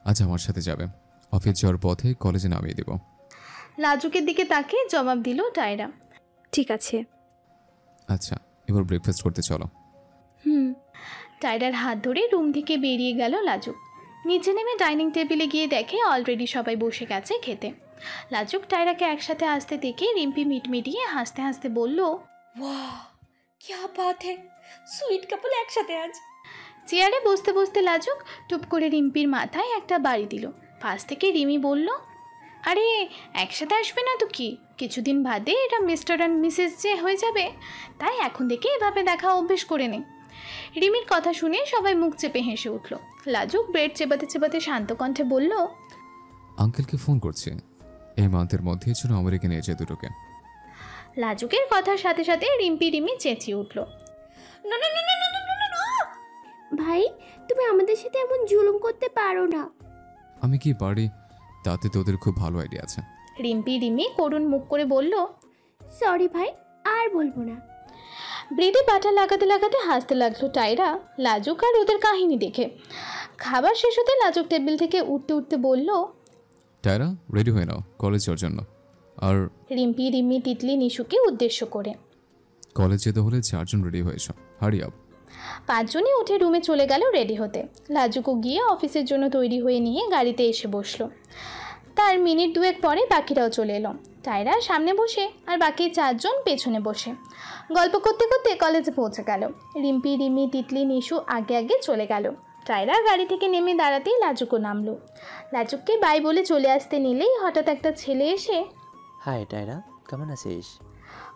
আচ্ছা, আমার সাথে যাবে। অফিস যাওয়ার পথে কলেজে নামিয়ে দেব। লাজুকের দিকে তাকিয়ে জবাব দিল টায়রা। ঠিক আছে। আচ্ছা, এবার ব্রেকফাস্ট করতে চলো। হুম। টায়রার হাত ধরে রুম থেকে বেরিয়ে গেল লাজুক। নিচে নেমে ডাইনিং টেবিলে গিয়ে দেখে অলরেডি সবাই বসে গেছে খেতে। লাজুক টায়রাকে একসাথে আসতে দেখে রিম্পি মিটমিটিয়ে হাসতে হাসতে বলল, वाह क्या बात है, সুইট কাপল একসাথে আজ। চেয়ারে বসতে বসতে লাজুক টুপ করে রিম্পির মাথায় একটা বাড়ি দিল। পাশ থেকে রিমি বলল, আরে একসাথে আসবে না তো কি, কিছুদিন বাদে এটা মিস্টার অ্যান্ড মিসেস যে হয়ে যাবে, তাই এখন থেকে এভাবে দেখা অভ্যেস করে নে। রিমির কথা শুনে সবাই মুখ চেপে হেসে উঠল। লাজুক ব্রেড চেপাতে চেপাতে শান্ত কণ্ঠে বলল, আঙ্কেলকে ফোন করছে, এই মান্থের মধ্যেই যেন আমেরিকা নিয়ে যায় দুটোকে। লাজুকের কথার সাথে সাথে রিমি চেঁচিয়ে উঠল, না না না না না না না না। ভাই, তুমি আমাদের সাথে এমন জুলুম করতে পারো না। আমি কি পারি, তাতে তোদের খুব ভালো আইডিয়া আছে। রিমি করুণ মুখ করে বলল, সরি ভাই, আর বলবো না। ব্রেডে বাটার লাগাতে লাগাতে হাসতে লাগলো টায়রা লাজুক আর ওদের কাহিনী দেখে। খাবার শেষ হতে লাজুক টেবিল থেকে উঠতে উঠতে বলল, টায়রা, রেডি হয়ে নাও কলেজ যাওয়ার জন্য। আর রিমি তিতলি নিশুকে উদ্দেশ্য করে, কলেজ যেতে হলে 4 জন রেডি হয়ে এসো, হারি আপ। 5 জনই উঠে রুমে চলে গেল রেডি হতে। লাজুকও গিয়ে অফিসের জন্য তৈরি হয়ে নিয়ে গাড়িতে এসে বসলো। তার মিনিট 2 পরে বাকিরাও চলে এলো। টায়রা সামনে বসে আর বাকি 4 জন পেছনে বসে গল্প করতে করতে কলেজে পৌঁছে গেল। রিমি তিতলি নিশু আগে আগে চলে গেল। টায়রা গাড়ি থেকে নেমে দাঁড়াতেই লাজুকও নামলো। লাজুককে বাই বলে চলে আসতে নিলেই হঠাৎ একটা ছেলে এসে, হাই টায়রা, কেমন আছিস?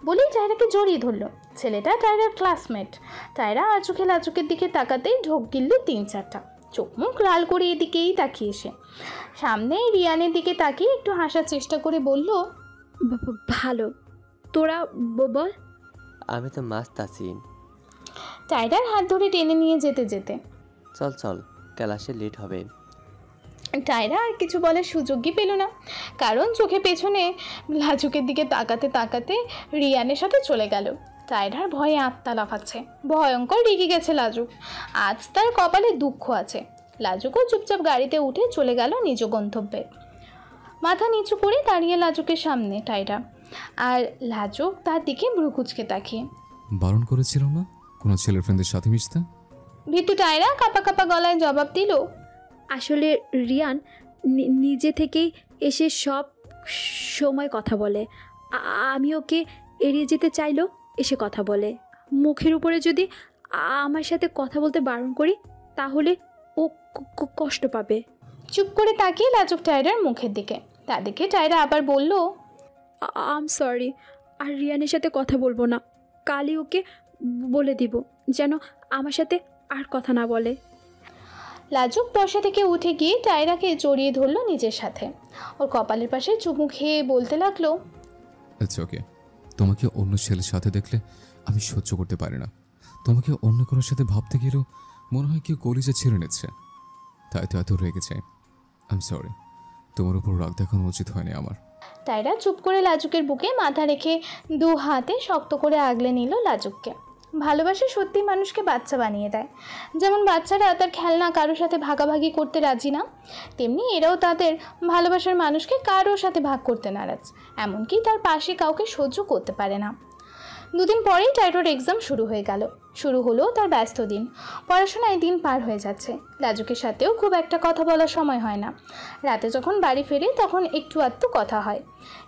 বলেই টায়রাকে জড়িয়ে ধরলো। ছেলেটা টায়রার ক্লাসমেট। টায়রা আর চোখে লাজুকের দিকে তাকাতেই ঢোক গিলল 3-4টা। চোখ মুখ লাল করে এদিকেই তাকিয়ে এসে সামনে রিয়ানের দিকে তাকিয়ে একটু হাসার চেষ্টা করে বলল, ভালো, তোরা বল। আমি তো মাস্ত আছি। টায়রার হাত ধরে টেনে নিয়ে যেতে যেতে চল চল, ক্লাসে লেট হবে। টায়রা আর কিছু বলার সুযোগই পেল না, কারণ চোখে পেছনে লাজুকের দিকে তাকাতে তাকাতে রিয়ানের সাথে চলে গেল। টায়রার ভয়ে আত্মা লাফাচ্ছে। ভয়ঙ্কর রেগে গেছে লাজুক। আজ তার কপালে দুঃখ আছে। লাজুকও চুপচাপ গাড়িতে উঠে চলে গেল নিজ গন্তব্যে। মাথা নিচু করে দাঁড়িয়ে লাজুকের সামনে টায়রা, আর লাজুক তার দিকে ভ্রু কুঁচকে তাকিয়ে। বারণ করেছিল না কোনো ছেলের ফ্রেন্ডের সাথে মিশতে? ভীতু টায়রা কাপা কাপা গলায় জবাব দিল, আসলে রিয়ান নিজে থেকেই এসে সব সময় কথা বলে। আমি ওকে এড়িয়ে যেতে চাইলেও এসে কথা বলে। মুখের উপরে যদি আমার সাথে কথা বলতে বারণ করি তাহলে ও কষ্ট পাবে। চুপ করে তাকিয়ে লাজুক টায়রার মুখের দিকে। তাদেরকে টায়রা আবার বলল, আম সরি, আর রিয়ানের সাথে কথা বলবো না। কালই ওকে বলে দিব যেন আমার সাথে আর কথা না বলে। লাজুক বসা থেকে উঠে গিয়ে টায়রাকে জড়িয়ে ধরলো নিজের সাথে। ওর কপালের পাশে চুমু খেয়ে বলতে লাগলো, ইটস ওকে, তোমাকে অন্য ছেলের সাথে দেখলে আমি সহ্য করতে পারি না। তোমাকে অন্য কারোর সাথে ভাবতে গেলেও মনে হয় কেউ কলিজা ছেড়ে নিচ্ছে, তাই তো এত রেগে চাই। আই এম সরি, তোমার উপর রাগ দেখানো উচিত হয়নি আমার। টায়রা চুপ করে লাজুকের বুকে মাথা রেখে 2 হাতে শক্ত করে আগলে নিল লাজুককে। ভালোবাসা সত্যি মানুষকে বাচ্চা বানিয়ে দেয়। যেমন বাচ্চারা তার খেলনা কারোর সাথে ভাগাভাগি করতে রাজি না, তেমনি এরাও তাদের ভালোবাসার মানুষকে কারোর সাথে ভাগ করতে নারাজ, এমনকি তার পাশে কাউকে সহ্য করতে পারে না। 2 দিন পরেই টাইটোর এক্সাম শুরু হয়ে গেল। শুরু হলো তার ব্যস্ত দিন। পড়াশোনায় দিন পার হয়ে যাচ্ছে। লাজুকের সাথেও খুব একটা কথা বলার সময় হয় না। রাতে যখন বাড়ি ফেরে তখন একটু আধটু কথা হয়।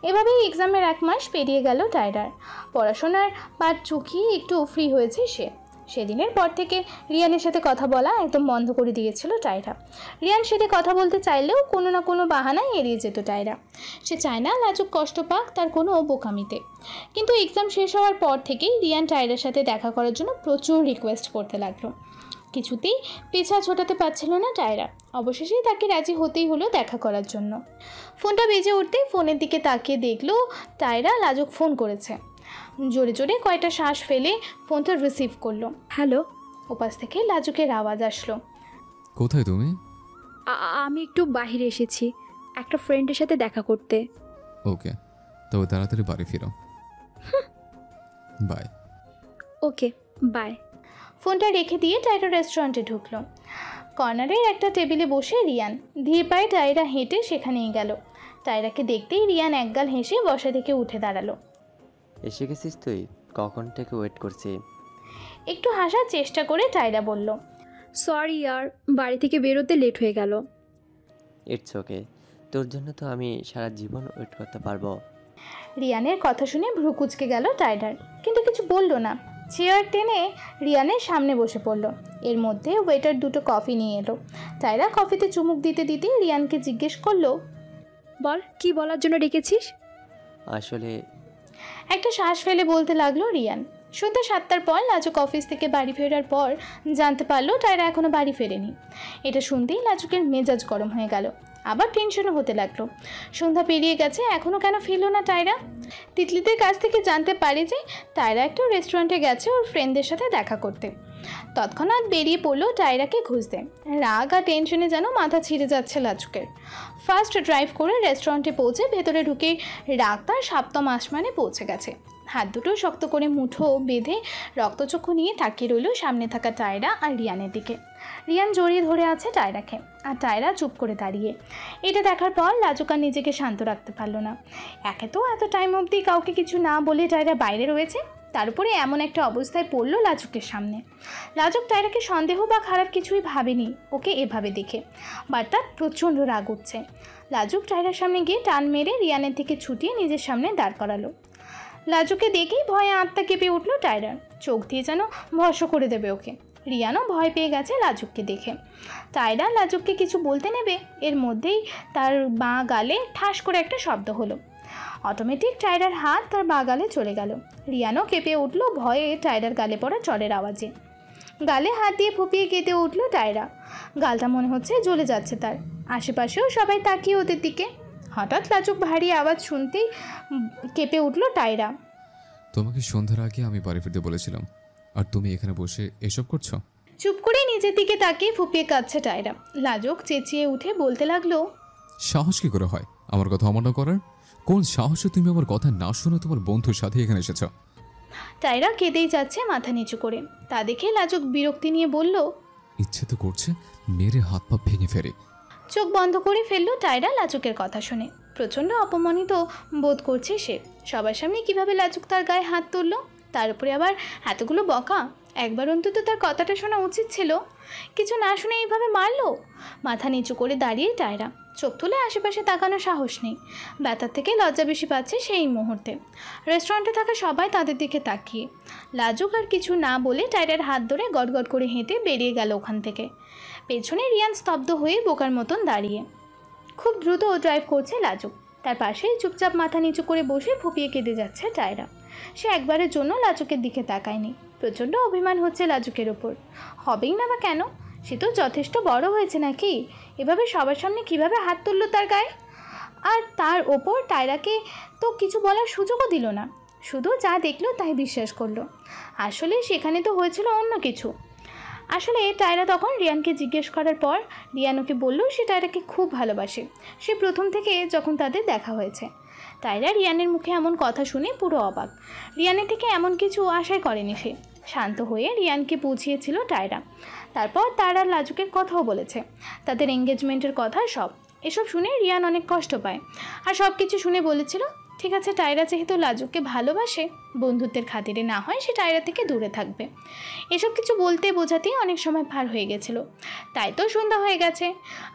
এভাবেই এক্সামের 1 মাস পেরিয়ে গেল টায়রার। পড়াশোনার পাঠ চুকিয়ে একটু ফ্রি হয়েছে সে। সেদিনের পর থেকে রিয়ানের সাথে কথা বলা একদম বন্ধ করে দিয়েছিল টায়রা। রিয়ান সাথে কথা বলতে চাইলেও কোনো না কোনো বাহানায় এড়িয়ে যেত টায়রা। সে চায় না লাজুক কষ্ট পাক তার কোনো বোকামিতে। কিন্তু এক্সাম শেষ হওয়ার পর থেকেই রিয়ান টায়রার সাথে দেখা করার জন্য প্রচুর রিকোয়েস্ট করতে লাগলো। কিছুতেই পিছা ছোটাতে পারছিল না টায়রা। অবশেষে তাকে রাজি হতেই হলো দেখা করার জন্য। ফোনটা বেজে উঠতেই ফোনের দিকে তাকিয়ে দেখলো টায়রা লাজুক ফোন করেছে। জোরে জোরে কয়টা শ্বাস ফেলে ফোনটা রিসিভ করলো। হ্যালো। ওপাশ থেকে লাজুকের আওয়াজ আসলো, কোথায় তুমি? আমি একটু বাইরে এসেছি একটা ফ্রেন্ডের সাথে দেখা করতে। ওকে, তবে তাড়াতাড়ি বাড়ি ফিরো। বাই। Okay, by. ফোনটা রেখে দিয়ে টায়রা রেস্টুরেন্টে ঢুকলো। কর্নারের একটা টেবিলে বসে রিয়ান ধীর পায়ে টায়রা হেঁটে সেখানেই গেল। টায়রাকে দেখতেই রিয়ান একগাল হেসে বসা থেকে উঠে দাঁড়ালো। এসে গেছিস তুই? কখন থেকে ওয়েট করছি। একটু হাসার চেষ্টা করে টায়রা বলল, সরি আর বাড়ি থেকে বেরোতে লেট হয়ে গেল। ইটস ওকে, তোর জন্য তো আমি সারা জীবন ওয়েট করতে পারবো। রিয়ানের কথা শুনে ভ্রু কুঁচকে গেল টায়রার, কিন্তু কিছু বলল না। চেয়ার টেনে রিয়ানের সামনে বসে পড়ল। এর মধ্যে ওয়েটার দুটো কফি নিয়ে এলো। টায়রা কফিতে চুমুক দিতে দিতে রিয়ানকে জিজ্ঞেস করলো, বল, কি বলার জন্য ডেকেছিস? আসলে একটা শ্বাস ফেলে বলতে লাগলো রিয়ান। সন্ধ্যা 7টার পর লাজুক অফিস থেকে বাড়ি ফেরার পর জানতে পারলো টায়রা এখনও বাড়ি ফেরেনি। এটা শুনতেই লাজুকের মেজাজ গরম হয়ে গেল, আবার টেনশনও হতে লাগলো। সন্ধ্যা পেরিয়ে গেছে, এখনও কেন ফিরল না টায়রা? তিতলিদের কাছ থেকে জানতে পারে যে টায়রা একটা রেস্টুরেন্টে গেছে ওর ফ্রেন্ডদের সাথে দেখা করতে। তৎক্ষণাৎ বেরিয়ে পড়লো টায়রাকে খুঁজতে। রাগ আর টেনশনে যেন মাথা ছিঁড়ে যাচ্ছে লাজুকের। ফার্স্ট ড্রাইভ করে রেস্টুরেন্টে পৌঁছে ভেতরে ঢুকে রাগ তার 7তম আসমানে পৌঁছে গেছে। হাত দুটো শক্ত করে মুঠো বেঁধে রক্তচক্ষু নিয়ে তাকিয়ে রইল সামনে থাকা টায়রা আর রিয়ানের দিকে। রিয়ান জড়িয়ে ধরে আছে টায়রাকে, আর টায়রা চুপ করে দাঁড়িয়ে। এটা দেখার পর লাজুক আর নিজেকে শান্ত রাখতে পারলো না। এত টাইম অবধি কাউকে কিছু না বলে টায়রা বাইরে রয়েছে, তার উপরে এমন একটা অবস্থায় পড়লো লাজুকের সামনে। লাজুক টায়রাকে সন্দেহ বা খারাপ কিছুই ভাবেনি ওকে এভাবে দেখে, বাট তার প্রচণ্ড রাগ উঠছে। লাজুক টায়রার সামনে গিয়ে টান মেরে রিয়ানের থেকে ছুটিয়ে নিজের সামনে দাঁড় করালো। লাজুককে দেখেই ভয়ে আত্মা কেঁপে উঠল টায়রার, চোখ দিয়ে যেন ভস্ম করে দেবে ওকে। রিয়ানও ভয় পেয়ে গেছে লাজুককে দেখে। টায়রা লাজুককে কিছু বলতে নেবে, এর মধ্যেই তার বাঁ গালে ঠাস করে একটা শব্দ হলো। অটোমেটিক টায়রার হাত তার বাঁ গালে চলে গেল। রিয়ানও কেঁপে উঠল ভয়ে টায়রার গালে পড়া চড়ের আওয়াজে। গালে হাত দিয়ে ফুপিয়ে কেঁদে উঠল টায়রা। গালটা মনে হচ্ছে জ্বলে যাচ্ছে তার। আশেপাশেও সবাই তাকিয়ে ওদের দিকে। হঠাৎ লাজুক ভারী আওয়াজ শুনতেই কেঁপে উঠল টায়রা। তোমাকে সন্ধ্যার আগে আমি বাড়ি ফিরতে বলেছিলাম, আর তুমি এখানে বসে এসব করছো? চুপ করে নিজের দিকে তাকিয়ে ফুপিয়ে কাঁদছে টায়রা। লাজুক চেঁচিয়ে উঠে বলতে লাগলো, সাহস কি করে হয় আমার কথা অমান্য করার? কোন সাহসে তুমি আমার কথা না শুনে তোমার বন্ধুর সাথে এখানে এসেছ? টায়রা কেঁদেই যাচ্ছে মাথা নিচু করে। তা দেখে লাজুক বিরক্তি নিয়ে বলল, ইচ্ছে তো করছে মেরে হাত পা ভেঙে ফেরে। চোখ বন্ধ করে ফেললো টায়রা লাজুকের কথা শুনে। প্রচণ্ড অপমানিত বোধ করছে সে। সবার সামনে কিভাবে লাজুক তার গায়ে হাত তুলল, তার উপরে আবার এতগুলো বকা। একবার অন্তত তার কথাটা শোনা উচিত ছিল, কিছু না শুনে এইভাবে মারলো। মাথা নিচু করে দাঁড়িয়ে টায়রা, চোখ তুলে আশেপাশে তাকানোর সাহস নেই। ব্যথার থেকে লজ্জা বেশি পাচ্ছে সেই মুহূর্তে। রেস্টুরেন্টে থাকা সবাই তাদের দিকে তাকিয়ে। লাজুক আর কিছু না বলে টায়রার হাত ধরে গটগট করে হেঁটে বেরিয়ে গেল ওখান থেকে। পেছনে রিয়ান স্তব্ধ হয়ে বোকার মতন দাঁড়িয়ে। খুব দ্রুত ড্রাইভ করছে লাজুক, তার পাশেই চুপচাপ মাথা নিচু করে বসে ফুপিয়ে কেঁদে যাচ্ছে টায়রা। সে একবারের জন্য লাজুকের দিকে তাকায়নি। প্রচণ্ড অভিমান হচ্ছে লাজুকের ওপর। হবেই না বা কেন, সে তো যথেষ্ট বড় হয়েছে নাকি? এভাবে সবার সামনে কিভাবে হাত তুললো তার গায়ে? আর তার ওপর টায়রাকে তো কিছু বলার সুযোগও দিল না, শুধু যা দেখলো তাই বিশ্বাস করলো। আসলে সেখানে তো হয়েছিল অন্য কিছু। আসলে টায়রা তখন রিয়ানকে জিজ্ঞেস করার পর রিয়ান ওকে বলল সে টায়রাকে খুব ভালোবাসে, সে প্রথম থেকে যখন তাদের দেখা হয়েছে। টায়রা রিয়ানের মুখে এমন কথা শুনে পুরো অবাক। রিয়ানের থেকে এমন কিছু আশাই করেনি সে। শান্ত হয়ে রিয়ানকে বুঝিয়েছিল টায়রা। তারপর তারা লাজুকের কথাও বলেছে, তাদের এঙ্গেজমেন্টের কথা সব। এসব শুনে রিয়ান অনেক কষ্ট পায়, আর সব কিছু শুনে বলেছিল ঠিক আছে, টায়রা যেহেতু লাজুককে ভালোবাসে, বন্ধুত্বের খাতিরে না হয় সে টায়রা থেকে দূরে থাকবে। এসব কিছু বলতে বোঝাতেই অনেক সময় পার হয়ে গেছিলো। তাই তো সন্ধ্যা হয়ে গেছে।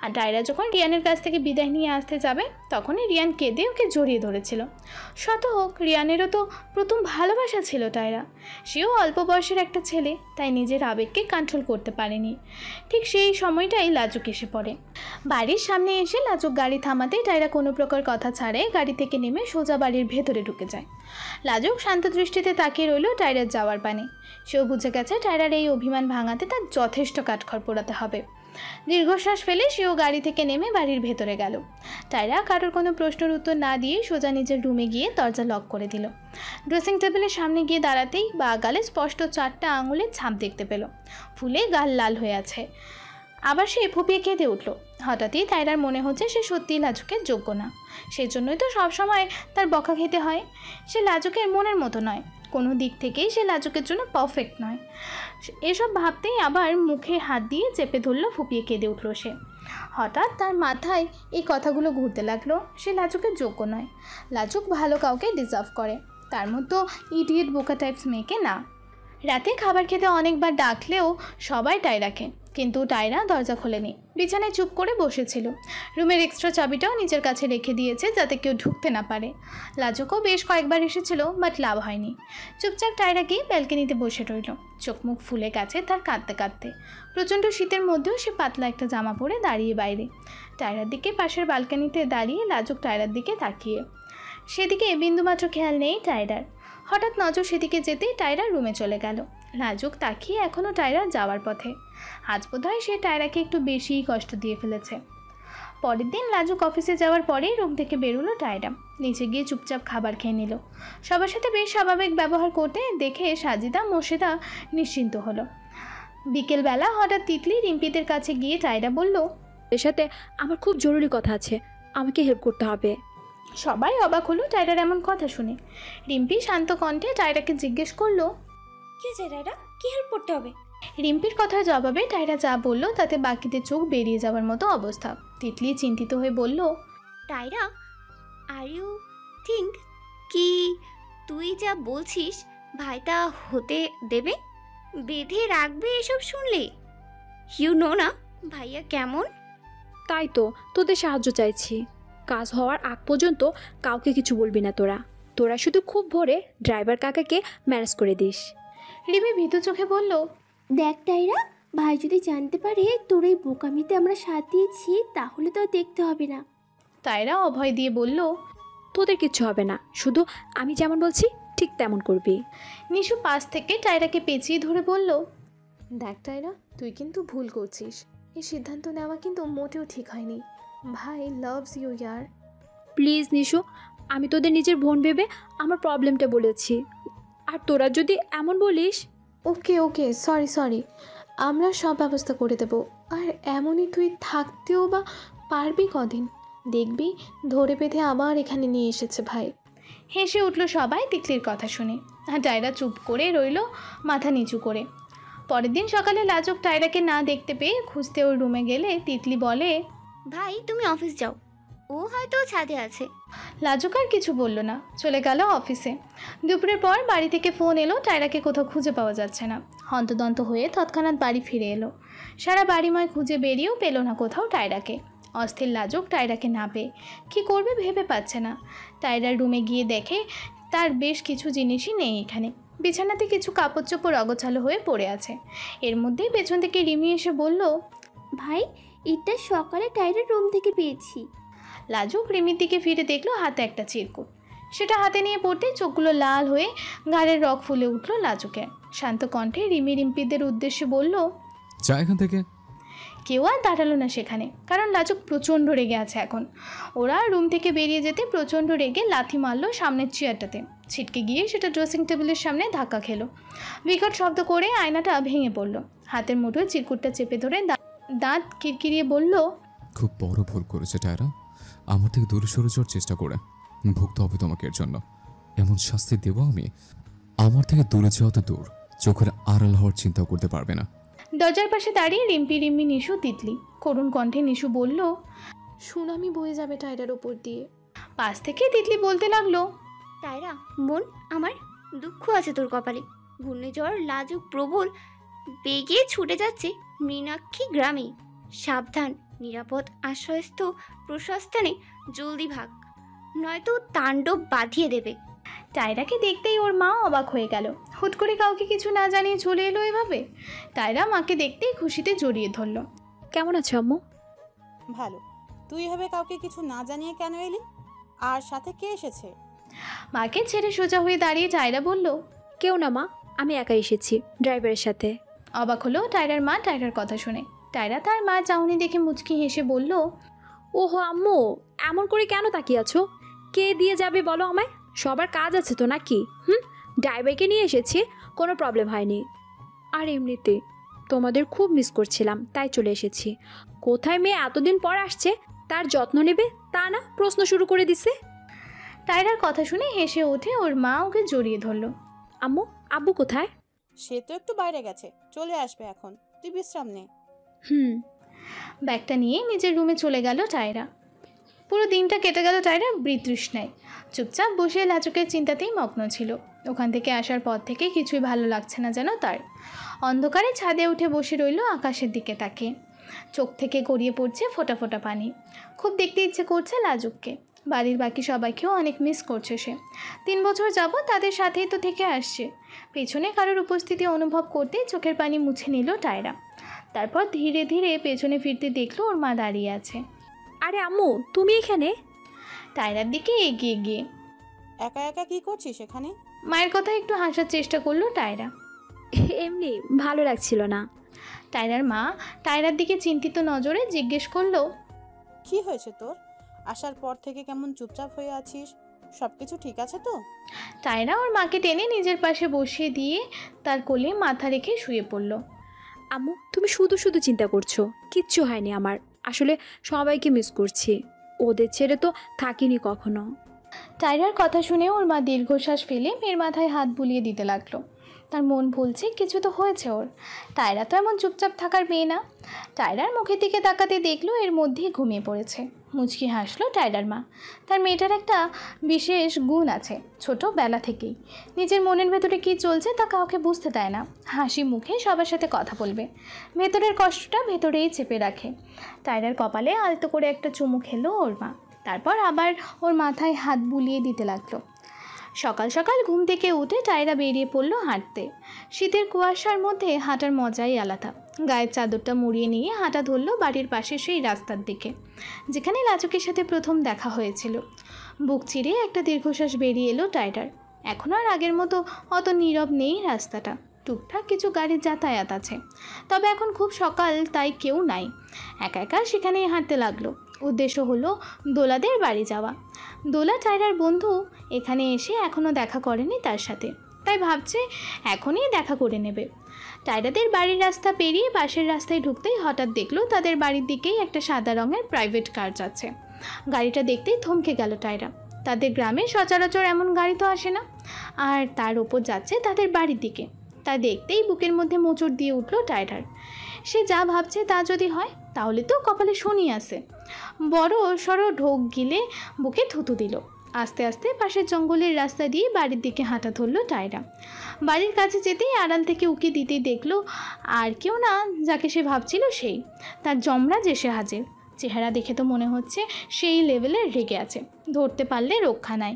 আর টায়রা যখন রিয়ানের কাছ থেকে বিদায় নিয়ে আসতে যাবে, তখনই রিয়ান কেঁদে ওকে জড়িয়ে ধরেছিল। শত হোক, রিয়ানেরও তো প্রথম ভালোবাসা ছিল টায়রা। সেও অল্প বয়সের একটা ছেলে, তাই নিজের আবেগকে কন্ট্রোল করতে পারেনি। ঠিক সেই সময়টাই লাজুক এসে পড়ে। বাড়ির সামনে এসে লাজুক গাড়ি থামাতেই টায়রা কোনো প্রকার কথা ছাড়াই গাড়ি থেকে নেমে সোজা বাড়ির ভেতরে ঢুকে যায়। লাজুক শান্ত দৃষ্টিতে তাকিয়ে রইল টায়রার যাওয়ার পানে। সেও বুঝে গেছে টায়রার এই অভিমান ভাঙাতে তার যথেষ্ট কাঠখড় পোড়াতে হবে। দীর্ঘশ্বাস ফেলে সেও গাড়ি থেকে নেমে বাড়ির ভেতরে গেল। টায়রা কারোর কোনো প্রশ্নের উত্তর না দিয়ে সোজা নিজের রুমে গিয়ে দরজা লক করে দিল। ড্রেসিং টেবিলের সামনে গিয়ে দাঁড়াতেই বা গালে স্পষ্ট 4টা আঙুলের ছাপ দেখতে পেল। ফুলে গাল লাল হয়ে আছে। আবার সে ফুপিয়ে কেঁদে উঠল। হঠাৎই টায়রার মনে হচ্ছে সে সত্যিই লাজুকের যোগ্য না। সেই জন্যই তো সবসময় তার বকা খেতে হয়। সে লাজুকের মনের মতো নয়, কোনো দিক থেকেই সে লাজুকের জন্য পারফেক্ট নয়। এসব ভাবতেই আবার মুখে হাত দিয়ে চেপে ধরলো, ফুপিয়ে কেঁদে উঠল সে। হঠাৎ তার মাথায় এই কথাগুলো ঘুরতে লাগলো, সে লাজুকের যোগ্য নয়। লাজুক ভালো কাউকে ডিজার্ভ করে, তার মতো ইডিয়েট বোকা টাইপস মেয়েকে না। রাতে খাবার খেতে অনেকবার ডাকলেও সবাই টায়রাকে, কিন্তু টায়রা দরজা খোলেনি, বিছানায় চুপ করে বসেছিল। রুমের এক্সট্রা চাবিটাও নিজের কাছে রেখে দিয়েছে যাতে কেউ ঢুকতে না পারে। লাজুকও বেশ কয়েকবার এসেছিল, বাট লাভ হয়নি। চুপচাপ টায়রা গিয়ে ব্যালকনিতে বসে রইল, চোখ মুখ ফুলে গেছে তার কাঁদতে কাঁদতে। প্রচণ্ড শীতের মধ্যেও সে পাতলা একটা জামা পরে দাঁড়িয়ে বাইরে, টায়রার দিকে পাশের ব্যালকনিতে দাঁড়িয়ে লাজুক টায়রার দিকে তাকিয়ে। সেদিকে বিন্দুমাত্র খেয়াল নেই টায়রার। হঠাৎ নজর সেদিকে যেতেই টায়রা রুমে চলে গেল। লাজুক তাকিয়ে এখনও টায়রা যাওয়ার পথে। আজ বোধহয় সে টায়রাকে একটু বেশিই কষ্ট দিয়ে ফেলেছে। পরের দিন লাজুক অফিসে যাওয়ার পরেই রুম থেকে বেরোলো টায়রা। নিচে গিয়ে চুপচাপ খাবার খেয়ে নিল। সবার সাথে বেশ স্বাভাবিক ব্যবহার করতে দেখে সাজিদা মোর্শেদা নিশ্চিন্ত হলো। বিকেলবেলা হঠাৎ তিতলি রিম্পিদের কাছে গিয়ে টায়রা বলল, এর সাথে আমার খুব জরুরি কথা আছে, আমাকে হেল্প করতে হবে। সবাই অবাক হলো টায়রার এমন কথা শুনে। রিম্পি শান্ত কণ্ঠে টায়রাকে জিজ্ঞেস করলো, কি হয়েছে টায়রা, কি হেল্প করতে হবে? রিম্পির কথার জবাবে টায়রা যা বলল তাতে বাকিদের চোখ বেরিয়ে যাওয়ার মতো অবস্থা। তিতলি চিন্তিত হয়ে বলল, টায়রা, আর ইউ থিঙ্ক কি তুই যা বলছিস ভাইটা হতে দেবে, বেঁধে রাখবে এসব শুনলে? ইউ নো না ভাইয়া কেমন। তাই তো তোদের সাহায্য চাইছি। কাজ হওয়ার আগ পর্যন্ত কাউকে কিছু বলবি না তোরা। তোরা শুধু খুব ভোরে ড্রাইভার কাকাকে ম্যানেজ করে দিস। রিমি ভীতু চোখে বলল, দেখ টায়রা, ভাই যদি জানতে পারে তোর এই বোকামিতে আমরা সাথ দিয়েছি তাহলে তো আর দেখতে হবে না। টায়রা অভয় দিয়ে বলল, তোদের কিচ্ছু হবে না, শুধু আমি যেমন বলছি ঠিক তেমন করবি। নিশু পাশ থেকে টায়রাকে পেঁচিয়ে ধরে বলল, দেখ টায়রা, তুই কিন্তু ভুল করছিস। এই সিদ্ধান্ত নেওয়া কিন্তু মোটেও ঠিক হয়নি। ভাই লাভস ইউ ইয়ার। প্লিজ নিশু, আমি তোদের নিজের বোন ভেবে আমার প্রবলেমটা বলেছি, আর তোরা যদি এমন বলিস। ওকে ওকে, সরি, আমরা সব ব্যবস্থা করে দেব। আর এমনই তুই থাকতেও বা পারবি কদিন? দেখবি ধরে বেঁধে আবার এখানে নিয়ে এসেছে ভাই। হেসে উঠল সবাই তিতলির কথা শুনে। আর টায়রা চুপ করে রইল, মাথা নিচু করে। পরের দিন সকালে লাজুক টায়রাকে না দেখতে পেয়ে খুঁজতে ওর রুমে গেলে তিতলি বলে, ভাই তুমি অফিস যাও, ও হয়তো ছাদে আছে। লাজুক আর কিছু বলল না, চলে গেল অফিসে। দুপুরের পর বাড়ি থেকে ফোন এলো, টায়রাকে কোথাও খুঁজে পাওয়া যাচ্ছে না। হন্তদন্ত হয়ে তৎক্ষণাৎ বাড়ি ফিরে এলো। সারা বাড়িময় খুঁজে বেরিয়েও পেল না কোথাও টায়রাকে। অস্থির লাজুক টায়রাকে না পেয়ে কী করবে ভেবে পাচ্ছে না। টায়রার রুমে গিয়ে দেখে তার বেশ কিছু জিনিসই নেই এখানে। বিছানাতে কিছু কাপড় চোপড় অগোছালো হয়ে পড়ে আছে। এর মধ্যেই পেছন থেকে রিমি এসে বলল, ভাই, এটা সকালে টায়রার রুম থেকে পেয়েছি। লাজুক রিমির দিকে ফিরে দেখলো হাতে একটা চিরকুট। সেটা হাতে নিয়ে পড়তেই চোখগুলো লাল হয়ে গালের রগ ফুলে উঠল লাজুকের। শান্ত কণ্ঠে রিমি রিম্পিদের উদ্দেশ্যে বলল, যা এখান থেকে। কেউ আর দাঁড়ালো না সেখানে, কারণ লাজুক প্রচণ্ড রেগে আছে এখন। ওরা রুম থেকে বেরিয়ে যেতে প্রচণ্ড রেগে লাথি মারলো সামনের চেয়ারটাতে। ছিটকে গিয়ে সেটা ড্রেসিং টেবিলের সামনে ধাক্কা খেলো। বিকট শব্দ করে আয়নাটা ভেঙে পড়লো। হাতের মুঠোয় চিরকুটটা চেপে ধরে দাঁত কিরকিরিয়ে বলল, খুব বড় ভুল করেছে টায়রা, আমার থেকে দূরে সরে যাওয়ার চেষ্টা করে। ভুগতে হবে তোমাকে এর জন্য। এমন শাস্তি দেবো আমি, আমার থেকে দূরে যাওয়া তো দূর, চোখের আড়াল হওয়ার চিন্তাও করতে পারবে না। দরজার পাশে দাঁড়িয়ে রিম্পি নিশু তিতলি। করুণ কণ্ঠে নিশু বলল, সুনামি বয়ে যাবে টায়রার ওপর দিয়ে। পাশ থেকে তিতলি বলতে লাগলো, টায়রা বোন আমার, দুঃখ আছে তোর কপালে। ঘূর্ণিঝড় লাজুক প্রবল বেগে ছুটে যাচ্ছে মীনাক্ষী গ্রামে। সাবধান, নিরাপদ আশ্রয়স্থ প্রশস্থানে জলদি ভাগ, নয়তো তাণ্ডব বাঁধিয়ে দেবে। টায়রাকে দেখতেই ওর মা অবাক হয়ে গেল। হুট করে কাউকে কিছু না জানিয়ে চলে এলো এভাবে। টায়রা মাকে দেখতেই খুশিতে জড়িয়ে ধরল। কেমন আছো আম্মু? ভালো। তুই এভাবে কাউকে কিছু না জানিয়ে কেন এলি? আর সাথে কে এসেছে? মাকে ছেড়ে সোজা হয়ে দাঁড়িয়ে টায়রা বলল, কেউ না মা, আমি একা এসেছি ড্রাইভারের সাথে। অবাক হলো টায়রার মা টায়রার কথা শুনে। টায়রা তার মা চাউনি দেখে মুচকি হেসে বলল, ওহো আম্মু, এমন করে কেন তাকিয়ে আছো? কে দিয়ে যাবে বলো আমায়? সবার কাজ আছে তো নাকি? ড্রাইভারকে নিয়ে এসেছি, কোনো প্রবলেম হয়নি। আর এমনিতে তোমাদের খুব মিস করছিলাম, তাই চলে এসেছি। কোথায় মেয়ে এতদিন পর আসছে, তার যত্ন নেবে তা না প্রশ্ন শুরু করে দিছে। টায়রার কথা শুনে হেসে ওঠে ওর মা ওকে জড়িয়ে ধরল। আম্মু, আব্বু কোথায়? সে তো একটু বাইরে গেছে, চলে আসবে এখন, তুই বিশ্রাম নে। হুম। ব্যাগটা নিয়ে নিজের রুমে চলে গেল টায়রা। পুরো দিনটা কেটে গেল টায়রা বিতৃষ্ণায়। চুপচাপ বসে লাজুকের চিন্তাতেই মগ্ন ছিল। ওখান থেকে আসার পর থেকে কিছুই ভালো লাগছে না যেন তার। অন্ধকারে ছাদে উঠে বসে রইল আকাশের দিকে তাকিয়ে। চোখ থেকে গড়িয়ে পড়ছে ফোঁটা ফোঁটা পানি। খুব দেখতে ইচ্ছে করছে লাজুককে। বাড়ির বাকি সবাইকেও অনেক মিস করছে সে। 3 বছর যাবত তাদের সাথেই তো থেকে আসছে। পেছনে কারোর উপস্থিতি অনুভব করতে চোখের পানি মুছে নিল টায়রা। তারপর ধীরে ধীরে পেছনে ফিরতে দেখলো ওর মা দাঁড়িয়ে আছে। আরে আম্মু, তুমি এখানে? টায়রার দিকে এগিয়ে গিয়ে, একা একা কি করছিস এখানে? মায়ের কথা একটু হাসার চেষ্টা করলো টায়রা। এমনি ভালো লাগছিল না। টায়রার মা টায়রার দিকে চিন্তিত নজরে জিজ্ঞেস করলো, কি হয়েছে তোর? আসার পর থেকে কেমন চুপচাপ হয়ে আছিস? সব কিছু ঠিক আছে তো? টায়রা ওর মাকে টেনে নিজের পাশে বসিয়ে দিয়ে তার কোলে মাথা রেখে শুয়ে পড়ল। আম্মু, তুমি শুধু শুধু চিন্তা করছো। কিচ্ছু হয়নি আমার। আসলে সবাইকে মিস করছি। ওদের ছেড়ে তো থাকিনি কখনো। টায়রার কথা শুনে ওর মা দীর্ঘশ্বাস ফেলে মেয়ের মাথায় হাত বুলিয়ে দিতে লাগলো। তার মন বলছে কিছু তো হয়েছে ওর। টায়রা তো এমন চুপচাপ থাকার মেয়ে না। টায়রার মুখের দিকে তাকাতে দেখলো এর মধ্যেই ঘুমিয়ে পড়েছে। মুচকি হাসলো টায়রার মা। তার মেয়েটার একটা বিশেষ গুণ আছে, ছোটোবেলা থেকেই। নিজের মনের ভেতরে কী চলছে তা কাউকে বুঝতে দেয় না। হাসি মুখে সবার সাথে কথা বলবে। ভেতরের কষ্টটা ভেতরেই চেপে রাখে। টায়রার কপালে আলতো করে একটা চুমু খেলো ওর মা। তারপর আবার ওর মাথায় হাত বুলিয়ে দিতে লাগলো। সকাল সকাল ঘুম থেকে উঠে টায়রা বেরিয়ে পড়লো হাঁটতে। শীতের কুয়াশার মধ্যে হাঁটার মজাই আলাদা। গায়ের চাদরটা মুড়িয়ে নিয়ে হাঁটা ধরলো বাড়ির পাশে সেই রাস্তার দিকে, যেখানে লাজুকের সাথে প্রথম দেখা হয়েছিল। বুক চিরে একটা দীর্ঘশ্বাস বেরিয়ে এলো টায়রার। এখন আর আগের মতো অত নীরব নেই রাস্তাটা। টুকটাক কিছু গাড়ির যাতায়াত আছে, তবে এখন খুব সকাল, তাই কেউ নাই। একা একা সেখানেই হাঁটতে লাগলো। উদ্দেশ্য হলো দোলাদের বাড়ি যাওয়া। দোলা টায়রার বন্ধু, এখানে এসে এখনও দেখা করেনি তার সাথে, তাই ভাবছে এখনই দেখা করে নেবে। টায়রাদের বাড়ির রাস্তা পেরিয়ে পাশের রাস্তায় ঢুকতেই হঠাৎ দেখলো তাদের বাড়ির দিকেই একটা সাদা রঙের প্রাইভেট কার যাচ্ছে। গাড়িটা দেখতেই থমকে গেল টায়রা। তাদের গ্রামে সচরাচর এমন গাড়ি তো আসে না, আর তার ওপর যাচ্ছে তাদের বাড়ির দিকে। তা দেখতেই বুকের মধ্যে মোচড় দিয়ে উঠল টায়রার। সে যা ভাবছে তা যদি হয় তাহলে তো কপালে শনি আছে। বড় সড়ো ঢোক গিলে বুকে থুতু দিল। আস্তে আস্তে পাশের জঙ্গলের রাস্তা দিয়ে বাড়ির দিকে হাঁটা ধরল টায়রা। বাড়ির কাছে যেতেই আড়াল থেকে উকি দিতেই দেখলো আর কেউ না, যাকে সে ভাবছিল সেই। তার যমরাজ এসে হাজির। চেহারা দেখে তো মনে হচ্ছে সেই লেভেলের রেগে আছে, ধরতে পারলে রক্ষা নাই।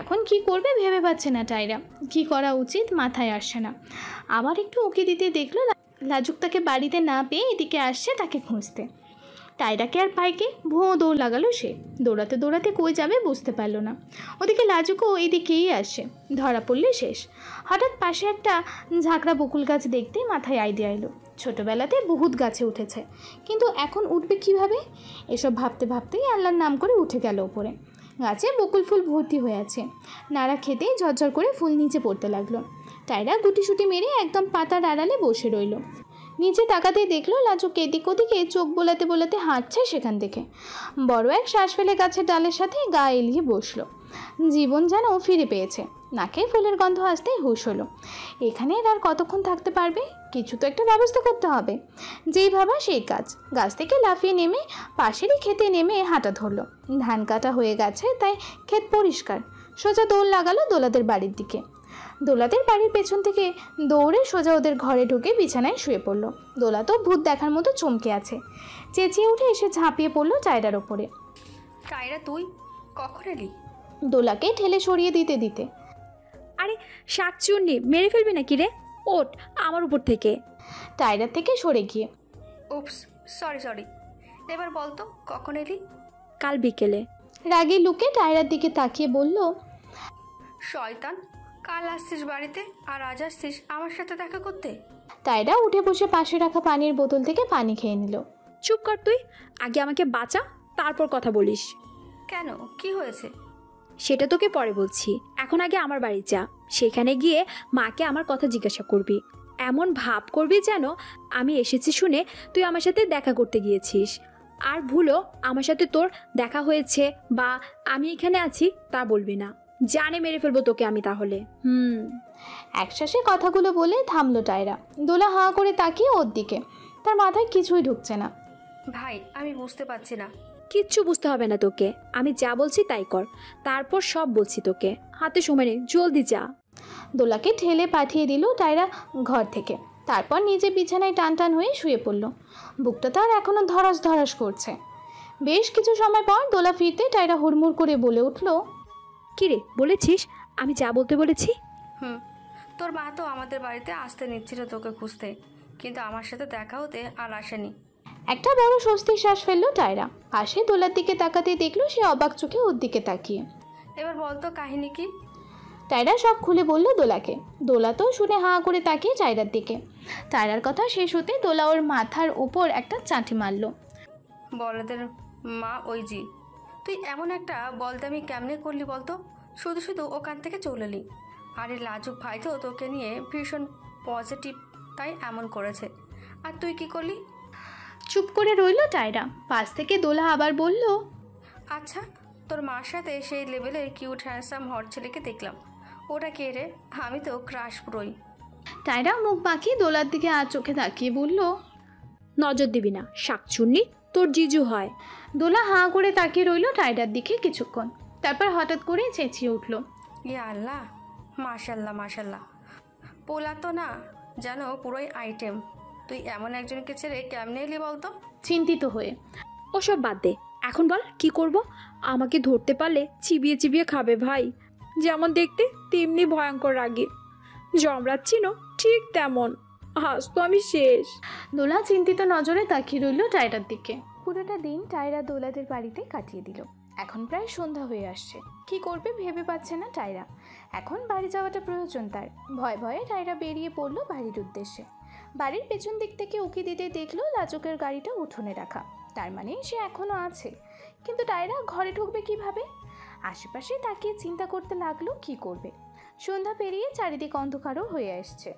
এখন কি করবে ভেবে পাচ্ছে না টায়রা। কি করা উচিত মাথায় আসছে না। আবার একটু উকি দিতে দেখলো লাজুক তাকে বাড়িতে না পেয়ে এদিকে আসছে তাকে খুঁজতে। টায়রাকে আর পাইকে ভুঁয়ো দৌড় লাগালো সে। দৌড়াতে দৌড়াতে কই যাবে বুঝতে পারলো না। ওদিকে লাজুকও এদিকেই আসে। ধরা পড়লে শেষ। হঠাৎ পাশে একটা ঝাঁকড়া বকুল গাছ দেখতে মাথায় আইডিয়া এলো। ছোটোবেলাতে বহুত গাছে উঠেছে, কিন্তু এখন উঠবে কিভাবে? এসব ভাবতে ভাবতেই আল্লাহর নাম করে উঠে গেল ওপরে। গাছে বকুল ফুল ভর্তি হয়ে আছে। নাড়া খেতেই ঝরঝর করে ফুল নিচে পড়তে লাগলো। টায়রা গুটিসুটি মেরে একদম পাতার আড়ালে বসে রইল। নিচে তাকাতে দেখলো লাজুক এদিক ওদিকে চোখ বোলাতে বোলাতে হাঁটছে সেখান থেকে। বড় এক শ্বাস ফেলে গাছের ডালের সাথে গা এলিয়ে বসলো। জীবন যেন ফিরে পেয়েছে। নাকে ফুলের গন্ধ আসতেই হুঁশ হলো। এখানে আর কতক্ষণ থাকতে পারবে? কিছু তো একটা ব্যবস্থা করতে হবে। যেই ভাবা সেই কাজ। গাছ থেকে লাফিয়ে নেমে পাশেরই খেতে নেমে হাঁটা ধরলো। ধান কাটা হয়ে গেছে, তাই ক্ষেত পরিষ্কার। সোজা দৌড় লাগালো দোলাদের বাড়ির দিকে। দোলাদের বাড়ির পেছন থেকে দৌড়ে সোজা ওদের ঘরে ঢুকে বিছানায় শুয়ে পড়লো। দোলা তো ভূত দেখার মতো চমকে আছে। চেঁচিয়ে উঠে এসে ঝাঁপিয়ে পড়লো টায়রার ওপরে। টায়রা, তুই কখন এলি? দোলাকে ঠেলে সরিয়ে দিতে দিতে, আরে শাকচুন্নি, মেরে ফেলবি নাকি রে? ওঠ আমার উপর থেকে। টায়রা থেকে সরে গিয়ে, উপস, সরি। এবার বল তো কখন এলি? কাল বিকেলে। রাগে লুকে টায়রার দিকে তাকিয়ে বলল, শয়তান, কাল আসছিস বাড়িতে আর আজ আসছিস আমার সাথে দেখা করতে? টায়রা উঠে বসে পাশে রাখা পানির বোতল থেকে পানি খেয়ে নিল। চুপ কর তুই। আগে আমাকে বাঁচা, তারপর কথা বলিস। কেন, কি হয়েছে? সেটা তোকে পরে বলছি। এখন আগে আমার বাড়ি যা। সেখানে গিয়ে মাকে আমার কথা জিজ্ঞাসা করবি। এমন ভাব করবি যেন আমি এসেছি শুনে তুই আমার সাথে দেখা করতে গিয়েছিস। আর ভুলো আমার সাথে তোর দেখা হয়েছে বা আমি এখানে আছি তা বলবি না। জানে মেরে ফেলবো তোকে আমি তাহলে। একশ্বাসে কথাগুলো বলে থামলো টায়রা। দোলা হাঁ করে তাকিয়ে ওর দিকে, তার মাথায় কিছুই ঢুকছে না। ভাই আমি বুঝতে পারছি না। কিচ্ছু বুঝতে হবে না তোকে, আমি যা বলছি তাই কর, তারপর সব বলছি তোকে। হাতে সময় নেই, জলদি যা। দোলাকে ঠেলে পাঠিয়ে দিল টায়রা ঘর থেকে। তারপর নিজে বিছানায় টান টান হয়ে শুয়ে পড়ল। বুকটা তার এখনো ধরাস ধরাস করছে। বেশ কিছু সময় পর দোলা ফিরতে টায়রা হুড়মুড় করে বলে উঠল, কিরে বলেছিস আমি যা বলতে বলেছি? তোর মা তো আমাদের বাড়িতে আসতে নিচ্ছিল তোকে খুঁজতে, কিন্তু আমার সাথে দেখা হতে আর আসেনি। একটা বড় স্বস্তির শ্বাস ফেললো টায়রা। পাশে দোলার দিকে তাকাতে দেখলো সে অবাক চোখে ওর দিকে তাকিয়ে। এবার বলতো কাহিনী কি? টায়রা সব খুলে বলল দোলাকে। দোলা তো শুনে হাঁ করে তাকিয়ে টায়রার দিকে। টায়রার কথা শেষ হতে দোলা ওর মাথার ওপর একটা চাঁটি মারল। বলদের মা ওই জি, তুই এমন একটা বলদামি কেমনে করলি বলতো? শুধু শুধু ওখান থেকে চলে এলি। আর এই লাজুক ভাই তো তোকে নিয়ে ভীষণ পজিটিভ, তাই এমন করেছে। আর তুই কি করলি? চুপ করে রইল টায়রা। পাশ থেকে দোলা আবার বলল, আচ্ছা, তোর মার সাথে সেই লেভেলের কিউট হ্যান্ডসাম হট ছেলেকে দেখলাম, ওটা কে রে? আমি তো ক্রাশ পুরোই। টায়রা মুখ বাঁকিয়ে দোলার দিকে আর চোখে তাকিয়ে বলল, নজর দিবি না, শাকচুন্নি তোর জিজু হয়। দোলা হাঁ করে তাকিয়ে রইল টায়রার দিকে কিছুক্ষণ। তারপর হঠাৎ করে চেঁচিয়ে উঠল, ইয়া আল্লাহ, মাশাল্লাহ মাশাল্লাহ, পোলা তো না যেন পুরোই আইটেম। তুই এমন একজনকে ছেড়ে কেমনে এলি বলতো? চিন্তিত হয়ে। ওসব বাদ দে, এখন বল কি করব? আমাকে ধরতে পারলে চিবিয়ে চিবিয়ে খাবে ভাই। যেমন দেখতে তেমনি ভয়ঙ্কর রাগে, জমরাচ্ছি না ঠিক তেমন। আজ তো আমি শেষ। দোলা চিন্তিত নজরে তাকিয়ে রইল টায়রার দিকে। পুরোটা দিন টায়রা দোলাদের বাড়িতে কাটিয়ে দিল। এখন প্রায় সন্ধ্যা হয়ে আসছে। কি করবে ভেবে পাচ্ছে না টায়রা। এখন বাড়ি যাওয়াটা প্রয়োজন তার। ভয়ে ভয়ে টায়রা বেরিয়ে পড়লো বাড়ির উদ্দেশ্যে। বাড়ির পেছন দিক থেকে উকি দিতে দেখলো লাজুকের গাড়িটা উঠোনে রাখা। তার মানে সে এখনো আছে। কিন্তু টায়রা ঘরে ঢুকবে কিভাবে? আশেপাশে তাকিয়ে চিন্তা করতে লাগলো কি করবে। সন্ধ্যা পেরিয়ে চারিদিক অন্ধকারও হয়ে আসছে।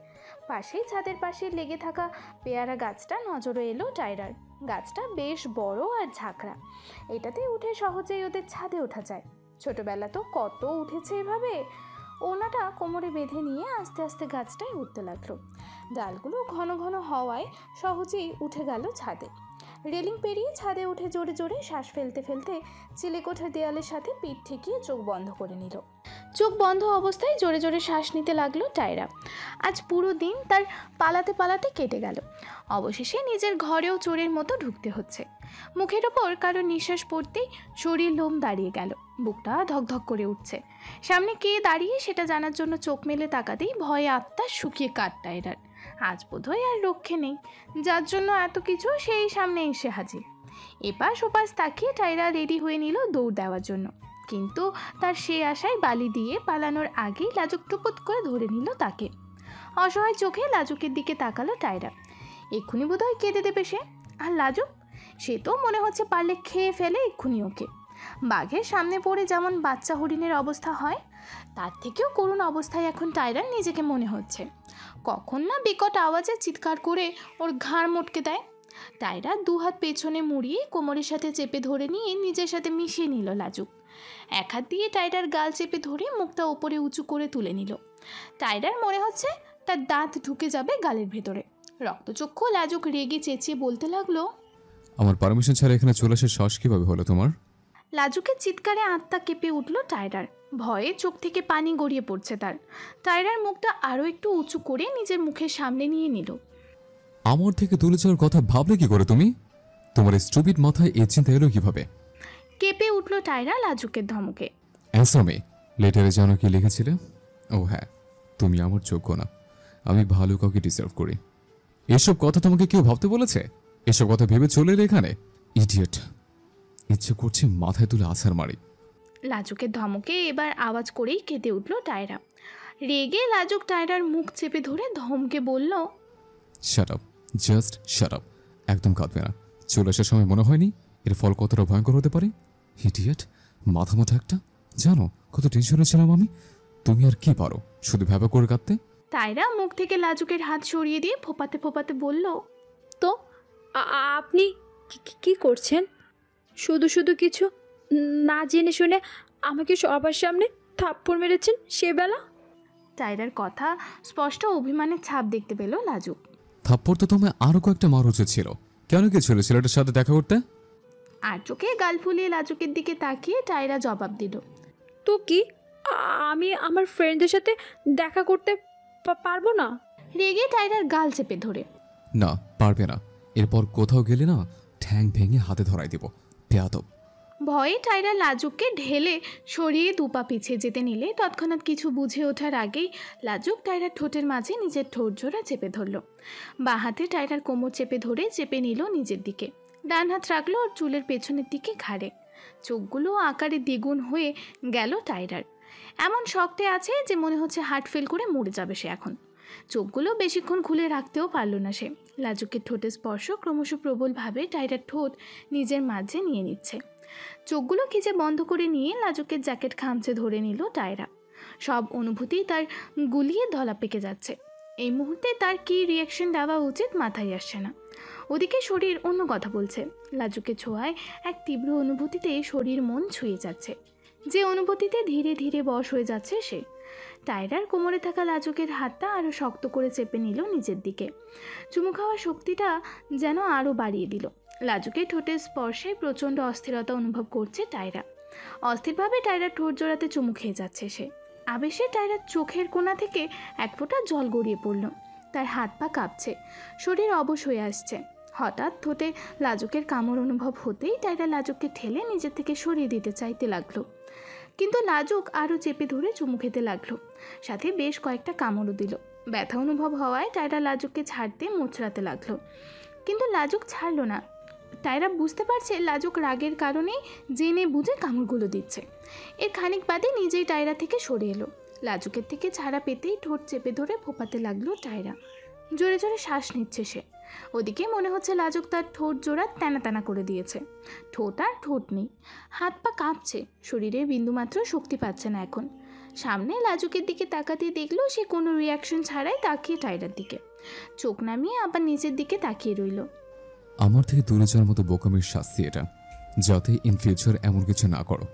পাশেই ছাদের পাশে লেগে থাকা পেয়ারা গাছটা নজরে এলো টায়রার। গাছটা বেশ বড় আর ঝাঁকড়া। এটাতে উঠে সহজেই ওদের ছাদে ওঠা যায়। ছোটবেলা তো কত উঠেছে এভাবে। ওনাটা কোমরে বেঁধে নিয়ে আস্তে আস্তে গাছটায় উঠতে লাগলো। ডালগুলো ঘন ঘন হওয়ায় সহজেই উঠে গেল ছাদে। রেলিং পেরিয়ে ছাদে উঠে জোরে জোরে শ্বাস ফেলতে ফেলতে চিলেকোঠার দেয়ালের সাথে পিঠ ঠেকিয়ে চোখ বন্ধ করে নিল। চোখ বন্ধ অবস্থায় জোরে জোরে শ্বাস নিতে লাগলো টায়রা। আজ পুরো দিন তার পালাতে পালাতে কেটে গেল। অবশেষে নিজের ঘরেও চোরের মতো ঢুকতে হচ্ছে। মুখের ওপর কারো নিঃশ্বাস পড়তেই শরীর লোম দাঁড়িয়ে গেল। বুকটা ধকধক করে উঠছে। সামনে কে দাঁড়িয়ে সেটা জানার জন্য চোখ মেলে তাকাতেই ভয়ে আত্মা শুকিয়ে কাট টায়রার। আজ বোধহয় আর রক্ষে নেই। যার জন্য এত কিছু সেই সামনে এসে হাজির। এপাশ ওপাশ তাকিয়ে টায়রা রেডি হয়ে নিল দৌড় দেওয়ার জন্য। কিন্তু তার সে আশায় বালি দিয়ে পালানোর আগেই লাজুক টুপুত করে ধরে নিল তাকে। অসহায় চোখে লাজুকের দিকে তাকালো টায়রা। এক্ষুনি বোধহয় কেঁদে দেবে সে। আর লাজুক, সে তো মনে হচ্ছে পারলে খেয়ে ফেলে এক্ষুনি ওকে। বাঘের সামনে পড়ে যেমন বাচ্চা হরিণের অবস্থা হয়, তার থেকেও করুণ অবস্থায় এখন টায়রার নিজেকে মনে হচ্ছে। কখন না বিকট আওয়াজে চিৎকার করে ওর ঘাড় মটকে দেয়। টায়রা দুহাত পেছনে মুড়িয়ে কোমরের সাথে চেপে ধরে নিয়ে নিজের সাথে মিশিয়ে নিল লাজুক। এক হাত দিয়ে টায়রার গাল চেপে ধরে মুখটা ওপরে উঁচু করে তুলে নিল। টায়রার মনে হচ্ছে তার দাঁত ঢুকে যাবে গালের ভেতরে। রক্তচক্ষু লাজুক রেগে চেঁচিয়ে বলতে লাগলো, আমার পারমিশন ছাড়া এখানে চলে আসার সাহস কিভাবে হলো তোমার? লাজুকের চিৎকারে আত্মা কেঁপে উঠল টায়রার। ভয়ে চোখ থেকে পানি গড়িয়ে পড়ছে তার। টায়রার মুখটা আরও একটু উঁচু করে নিজের মুখের সামনে নিয়ে নিল। আমার থেকে দূরে যাওয়ার কথা ভাবলে কি করে তুমি? তোমার স্টুপিড মাথায় এই চিন্তা এলো কিভাবে? কেঁপে উঠল টায়রা লাজুকের ধমকে। অ্যাসামে লেটারে জানো কি লিখেছিলে? ও হ্যাঁ, তুমি আমার যোগ্য না, আমি ভালো কাউকে ডিজার্ভ করি। এসব কথা তোমাকে কেউ ভাবতে বলেছে? এসব কথা ভেবে চলে এলে এখানে? ইডিয়েট! ইচ্ছে করছে মাথায় তুলে আছাড় মারি। লাজুকের ধমকে এবার আওয়াজ করেই কেঁদে উঠল টায়রা। রেগে লাজুক টায়রার মুখ চেপে ধরে ধমকে বলল, shut up, just shut up. একদম কাঁদবে না। চলে আসার সময় মনে হয়নি এর ফল কতটা ভয়ঙ্কর হতে পারে? ইডিয়েট, মাথা মোটা একটা। জানো কত টেনশনে ছিলাম আমি? তুমি আর কি পারো শুধু ভ্যাবা করে কাঁদতে? টায়রা মুখ থেকে লাজুকের হাত সরিয়ে দিয়ে ফোপাতে ফোপাতে বলল, তো আপনি কি করছেন? শুধু শুধু কিছু না জেনে শুনে আমাকে সবার সামনে থাপ্পড় মেরেছেন সেবেলা। টায়রার কথা স্পষ্ট অভিমানের ছাপ দেখতে পেল লাজুক। থাপ্পড় তো তোমায় আরও কয়েকটা মারা উচিত ছিল। কেন গেছিল ছেলেটার সাথে দেখা করতে? আর চোখে গাল ফুলিয়ে লাজুকের দিকে তাকিয়ে টায়রা জবাব দিল, তো কি আমি আমার ফ্রেন্ডদের সাথে দেখা করতে পারবো না? রেগে টায়রার গাল চেপে ধরে। না, পারবে না। এরপর কোথাও গেলে না ঠ্যাং ভেঙে হাতে ধরাই দেব, বেয়াদব। ভয়ে টায়রা লাজুককে ঢেলে সরিয়ে দুপা পিছিয়ে যেতে নিলে তৎক্ষণাৎ কিছু বুঝে ওঠার আগেই লাজুক টায়রার ঠোঁটের মাঝে নিজের ঠোঁট জোড়া চেপে ধরল। বাঁ হাতে টায়রার কোমর চেপে নিল নিজের দিকে। ডান হাত রাখলো ওর চুলের পেছনের দিকে ঘাড়ে। চোখগুলো আকারে দ্বিগুণ হয়ে গেল টায়রার। এমন শক্তে আছে যে মনে হচ্ছে হার্ট ফেল করে মরে যাবে সে এখন। চোখগুলো বেশিক্ষণ খুলে রাখতেও পারল না সে। লাজুকের ঠোঁটের স্পর্শ ক্রমশ প্রবলভাবে টায়রার ঠোঁট নিজের মাঝে নিয়ে নিচ্ছে। চোখগুলো খিচে বন্ধ করে নিয়ে লাজুকের জ্যাকেট খামচে ধরে নিল টায়রা। সব অনুভূতি তার গুলিয়ে ধলা পেকে যাচ্ছে। এই মুহূর্তে তার কী রিয়াকশন দেওয়া উচিত মাথায় আসছে না। ওদিকে শরীর অন্য কথা বলছে। লাজুকের ছোঁয়ায় এক তীব্র অনুভূতিতে শরীর মন ছুঁয়ে যাচ্ছে, যে অনুভূতিতে ধীরে ধীরে বশ হয়ে যাচ্ছে সে। টায়রার কোমরে থাকা লাজুকের হাতটা আরও শক্ত করে চেপে নিল নিজের দিকে। চুমু খাওয়ার শক্তিটা যেন আরও বাড়িয়ে দিল। লাজুকের ঠোঁটের স্পর্শে প্রচণ্ড অস্থিরতা অনুভব করছে টায়রা। অস্থিরভাবে টায়রার ঠোঁট জোড়াতে চুমু খেয়ে যাচ্ছে সে। আবেশে টায়রার চোখের কোণা থেকে এক ফোঁটা জল গড়িয়ে পড়ল। তার হাত পা কাঁপছে, শরীর অবশ হয়ে আসছে। হঠাৎ ঠোঁটে লাজুকের কামড় অনুভব হতেই টায়রা লাজুককে ঠেলে নিজের থেকে সরিয়ে দিতে চাইতে লাগলো, কিন্তু লাজুক আরও চেপে ধরে চুমু খেতে লাগলো, সাথে বেশ কয়েকটা কামড়ও দিল। ব্যথা অনুভব হওয়ায় টায়রা লাজুককে ছাড়তে মোচড়াতে লাগলো, কিন্তু লাজুক ছাড়লো না। টায়রা বুঝতে পারছে লাজুক রাগের কারণেই জেনে বুঝে কামড়গুলো দিচ্ছে। এর খানিক বাদে নিজেই টায়রা থেকে সরে এলো। লাজুকের থেকে ছাড়া পেতেই ঠোঁট চেপে ধরে ফোপাতে লাগলো টায়রা। জোরে জোরে শ্বাস নিচ্ছে সে। ওদিকে মনে হচ্ছে লাজুক তার ঠোঁট জোড়া টানা টানা করে দিয়েছে। ঠোঁট আর ঠোঁট নেই, হাত পা কাঁপছে, শরীরে বিন্দুমাত্র শক্তি পাচ্ছে না এখন। সামনে লাজুকের দিকে তাকাতে দেখলো সে কোনো রিয়াকশন ছাড়াই তাকিয়ে টায়রার দিকে। চোখ নামিয়ে আবার নিচের দিকে তাকিয়ে রইল। আমার থেকে দূরে যাওয়ার মতো বোকামির শাস্তি এটা, যাতে ইন ফিউচার এমন কিছু না করো।